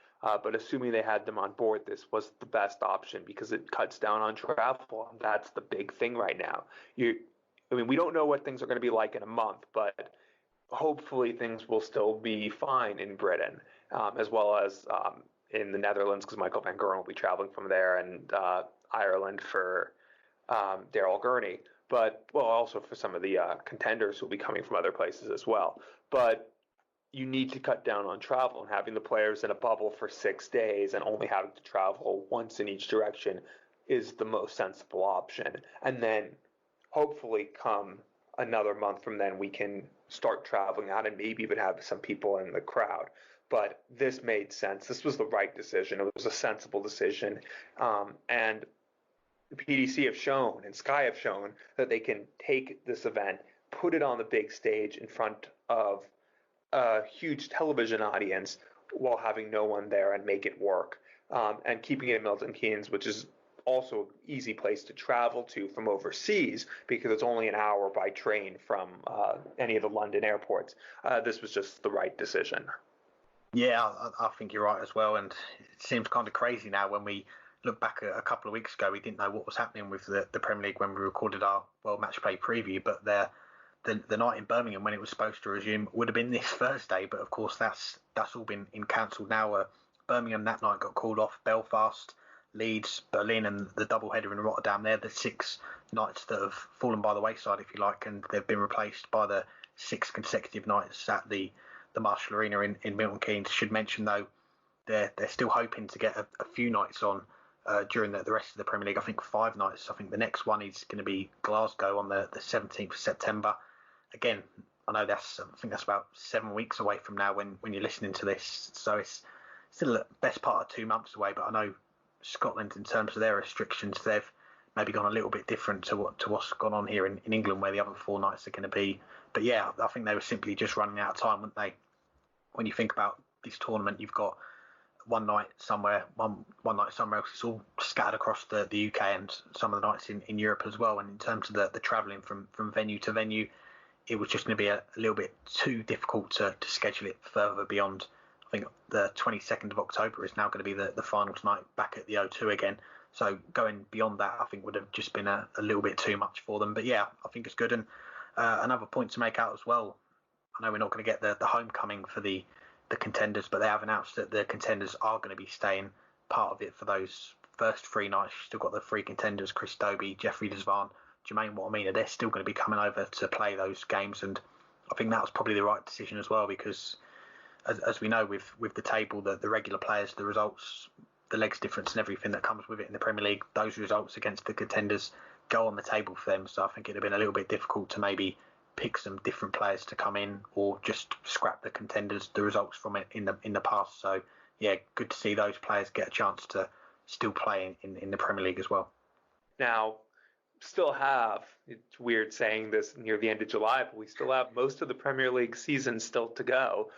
But assuming they had them on board, this was the best option because it cuts down on travel. And that's the big thing right now. We don't know what things are going to be like in a month, but hopefully things will still be fine in Britain, as well as in the Netherlands, because Michael van Gerwen will be traveling from there, and Ireland for Daryl Gurney. But, also for some of the contenders who will be coming from other places as well. But you need to cut down on travel, and having the players in a bubble for 6 days and only having to travel once in each direction is the most sensible option. And then hopefully come another month from then, we can start traveling out and maybe even have some people in the crowd. But this made sense. This was the right decision. It was a sensible decision. And the PDC have shown and Sky have shown that they can take this event, put it on the big stage in front of a huge television audience while having no one there and make it work. And keeping it in Milton Keynes, which is also an easy place to travel to from overseas because it's only an hour by train from any of the London airports. This was just the right decision. Yeah, I think you're right as well. And it seems kind of crazy now when we look back a couple of weeks ago, we didn't know what was happening with the Premier League when we recorded our World Matchplay preview, but the night in Birmingham when it was supposed to resume would have been this Thursday, but of course that's all been cancelled now. Birmingham that night got called off. Belfast, Leeds, Berlin and the doubleheader in Rotterdam, they're the 6 nights that have fallen by the wayside, if you like, and they've been replaced by the 6 consecutive nights at the Marshall Arena in Milton Keynes. Should mention though, they're still hoping to get a few nights on during the rest of the Premier League. I think 5 nights. I think the next one is going to be Glasgow on the 17th of September. Again, I know I think that's about 7 weeks away from now when you're listening to this. So it's still the best part of 2 months away. But I know Scotland, in terms of their restrictions, they've maybe gone a little bit different to what's gone on here in England, where the other 4 nights are going to be. But yeah, I think they were simply just running out of time, weren't they? When you think about this tournament, you've got one night somewhere, one night somewhere else. It's all scattered across the UK and some of the nights in Europe as well. And in terms of the travelling from venue to venue, it was just going to be a little bit too difficult to schedule it further beyond. I think the 22nd of October is now going to be the finals night back at the O2 again. So going beyond that, I think would have just been a little bit too much for them. But yeah, I think it's good. And another point to make out as well, I know we're not going to get the homecoming for the contenders, but they have announced that the contenders are going to be staying part of it for those first 3 nights. You've still got the 3 contenders, Chris Dobie, Jeffrey Desvan, Jermaine Watamina. They're still going to be coming over to play those games, and I think that was probably the right decision as well, because as we know with the table, the regular players, the results, the legs difference and everything that comes with it in the Premier League, those results against the contenders go on the table for them. So I think it'd have been a little bit difficult to maybe pick some different players to come in, or just scrap the contenders, the results from it in the past. So yeah, good to see those players get a chance to still play in the Premier League as well. Now, still have, it's weird saying this near the end of July, but we still have most of the Premier League season still to go.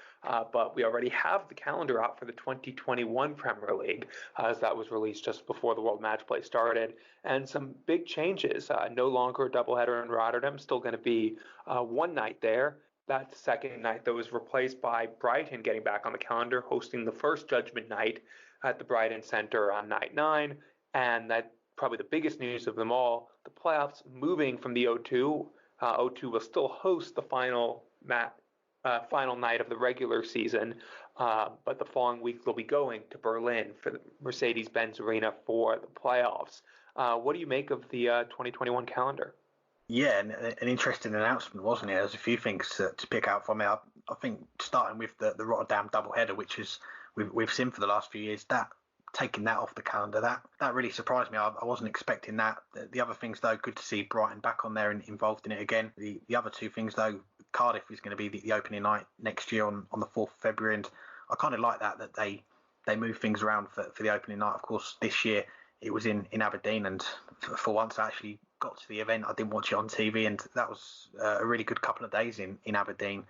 But we already have the calendar out for the 2021 Premier League, as that was released just before the World Matchplay started. And some big changes. No longer a doubleheader in Rotterdam, still going to be one night there. That second night, though, was replaced by Brighton getting back on the calendar, hosting the first Judgment Night at the Brighton Centre on night 9. And that probably the biggest news of them all, the playoffs moving from the O2. O2 will still host the final night of the regular season, but the following week they'll be going to Berlin for the Mercedes-Benz Arena for the playoffs. What do you make of the 2021 calendar? Yeah, an interesting announcement, wasn't it? There's a few things to pick out from it. I think starting with the Rotterdam doubleheader, which is we've seen for the last few years, that taking that off the calendar, that really surprised me. I wasn't expecting that. The other things, though, good to see Brighton back on there and involved in it again. The other 2 things, though, Cardiff is going to be the opening night next year on the 4th of February, and I kind of like that they move things around for the opening night. Of course, this year it was in Aberdeen, and for once I actually got to the event. I didn't watch it on TV, and that was a really good couple of days in Aberdeen,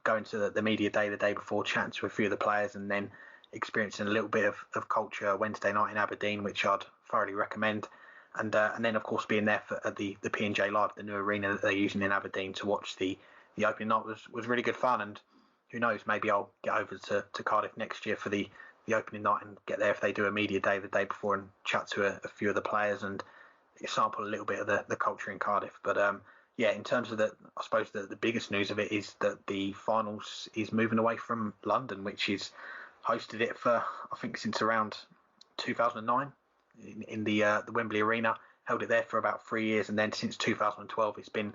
going to the media day the day before, chatting to a few of the players, and then experiencing a little bit of culture Wednesday night in Aberdeen, which I'd thoroughly recommend. And then, of course, being there at the P&J Live, the new arena that they're using in Aberdeen, to watch the opening night was really good fun. And who knows, maybe I'll get over to Cardiff next year for the opening night and get there if they do a media day the day before and chat to a few of the players and sample a little bit of the culture in Cardiff. But yeah, in terms of I suppose the biggest news of it is that the finals is moving away from London, which is hosted it for, I think, since around 2009 in the Wembley Arena. Held it there for about 3 years, and then since 2012, it's been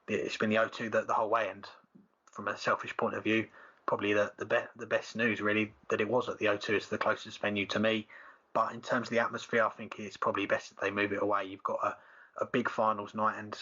the O2 the whole way. And from a selfish point of view, probably the best news really that it was at the O2. It's the closest venue to me. But in terms of the atmosphere, I think it's probably best that they move it away. You've got a big finals night, and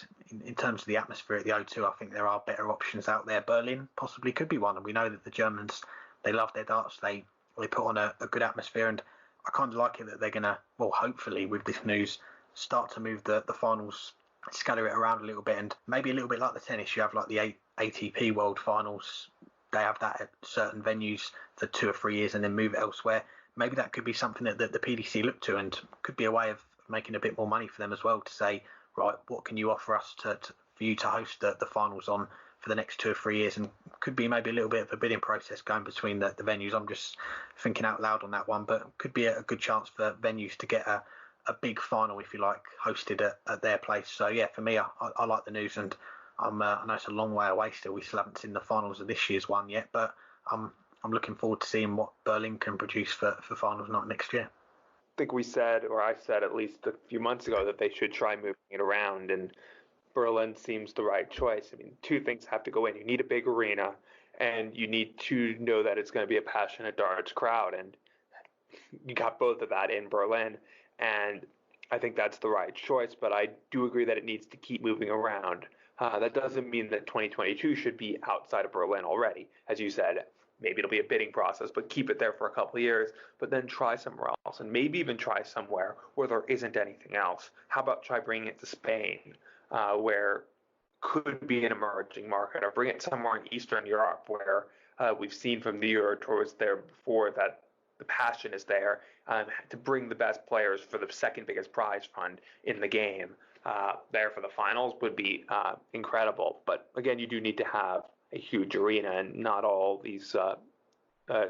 in terms of the atmosphere at the O2, I think there are better options out there. Berlin possibly could be one, and we know that the Germans, they love their darts. They put on a good atmosphere, and I kind of like it that they're going to, well, hopefully with this news, start to move the finals, scatter it around a little bit, and maybe a little bit like the tennis. You have like the ATP World Finals. They have that at certain venues for 2 or 3 years and then move it elsewhere. Maybe that could be something that the PDC look to, and could be a way of making a bit more money for them as well, to say, right, what can you offer us for you to host the finals on for the next 2 or 3 years? And could be maybe a little bit of a bidding process going between the venues. I'm just thinking out loud on that one, but could be a good chance for venues to get a big final, if you like, hosted at their place. So yeah, for me, I like the news, and I know it's a long way away still. We still haven't seen the finals of this year's one yet, but I'm looking forward to seeing what Berlin can produce for finals night next year. I think we said, or I said at least a few months ago, that they should try moving it around, and Berlin seems the right choice. I mean, 2 things have to go in. You need a big arena, and you need to know that it's going to be a passionate darts crowd, and you got both of that in Berlin. And I think that's the right choice, but I do agree that it needs to keep moving around. That doesn't mean that 2022 should be outside of Berlin already. As you said, maybe it'll be a bidding process, but keep it there for a couple of years, but then try somewhere else, and maybe even try somewhere where there isn't anything else. How about try bringing it to Spain, where could be an emerging market, or bring it somewhere in Eastern Europe where we've seen from the Euro Tours there before that the passion is there to bring the best players for the second biggest prize fund in the game there for the finals would be incredible. But again, you do need to have a huge arena, and not all these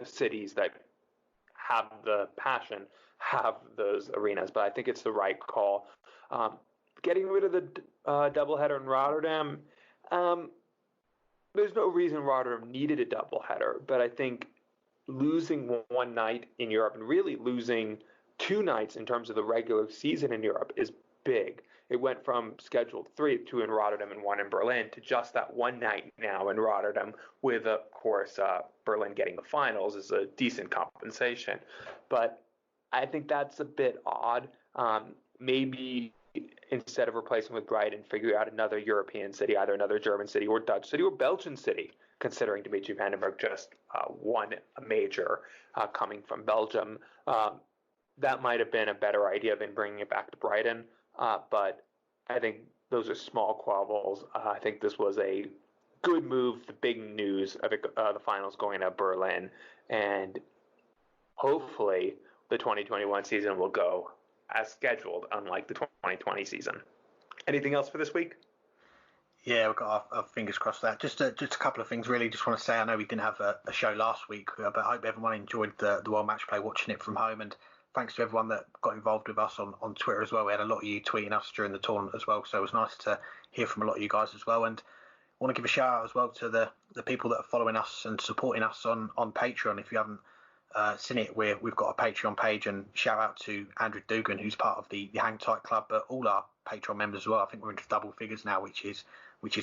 cities that have the passion have those arenas. But I think it's the right call. Getting rid of the doubleheader in Rotterdam, there's no reason Rotterdam needed a doubleheader, but I think losing one night in Europe and really losing 2 nights in terms of the regular season in Europe is big. It went from scheduled 3, 2 in Rotterdam and 1 in Berlin, to just that one night now in Rotterdam, with, of course, Berlin getting the finals is a decent compensation. But I think that's a bit odd. Maybe instead of replacing with Brighton, figure out another European city, either another German city or Dutch city or Belgian city, considering Dimitri Vandenberg just won a major coming from Belgium. That might have been a better idea than bringing it back to Brighton. But I think those are small quibbles. I think this was a good move, the big news of the finals going to Berlin. And hopefully the 2021 season will go as scheduled, unlike the 2020 season. Anything else for this week? Yeah, we've got our fingers crossed there. Just a couple of things, really. Just want to say, I know we didn't have a show last week, but I hope everyone enjoyed the World Matchplay, watching it from home. And thanks to everyone that got involved with us on Twitter as well. We had a lot of you tweeting us during the tournament as well, so it was nice to hear from a lot of you guys as well. And I want to give a shout out as well to the people that are following us and supporting us on Patreon. If you haven't seen it, we've got a Patreon page, and shout out to Andrew Dugan, who's part of the Hang Tight Club, but all our Patreon members as well. I think we're into double figures now, which is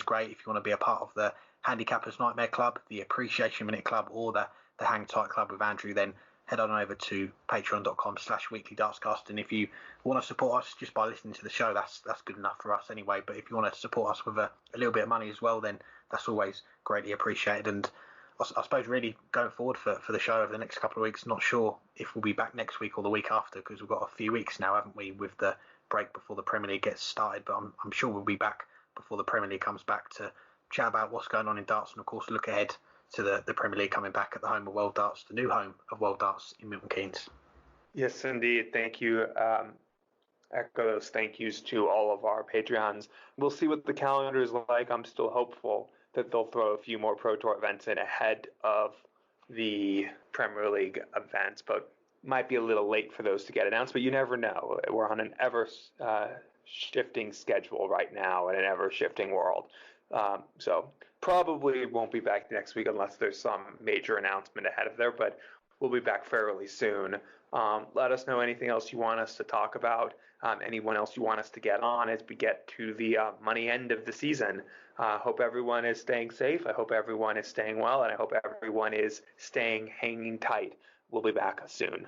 great. If you want to be a part of the Handicappers Nightmare Club, the Appreciation Minute Club, or the Hang Tight Club with Andrew, then head on over to patreon.com/weeklydartscast. And if you want to support us just by listening to the show, that's good enough for us anyway. But if you want to support us with a little bit of money as well, then that's always greatly appreciated. And I suppose really going forward for the show over the next couple of weeks, not sure if we'll be back next week or the week after, because we've got a few weeks now, haven't we, with the break before the Premier League gets started. But I'm sure we'll be back before the Premier League comes back to chat about what's going on in darts, and of course look ahead to the Premier League coming back at the home of World Darts, the new home of World Darts in Milton Keynes. Yes, indeed. Thank you. Echo those thank yous to all of our Patreons. We'll see what the calendar is like. I'm still hopeful that they'll throw a few more Pro Tour events in ahead of the Premier League events, but might be a little late for those to get announced, but you never know. We're on an ever shifting schedule right now in an ever shifting world. So probably won't be back next week unless there's some major announcement ahead of there, but we'll be back fairly soon. Let us know anything else you want us to talk about, anyone else you want us to get on as we get to the money end of the season. Hope everyone is staying safe. I hope everyone is staying well, and I hope everyone is staying hanging tight. We'll be back soon.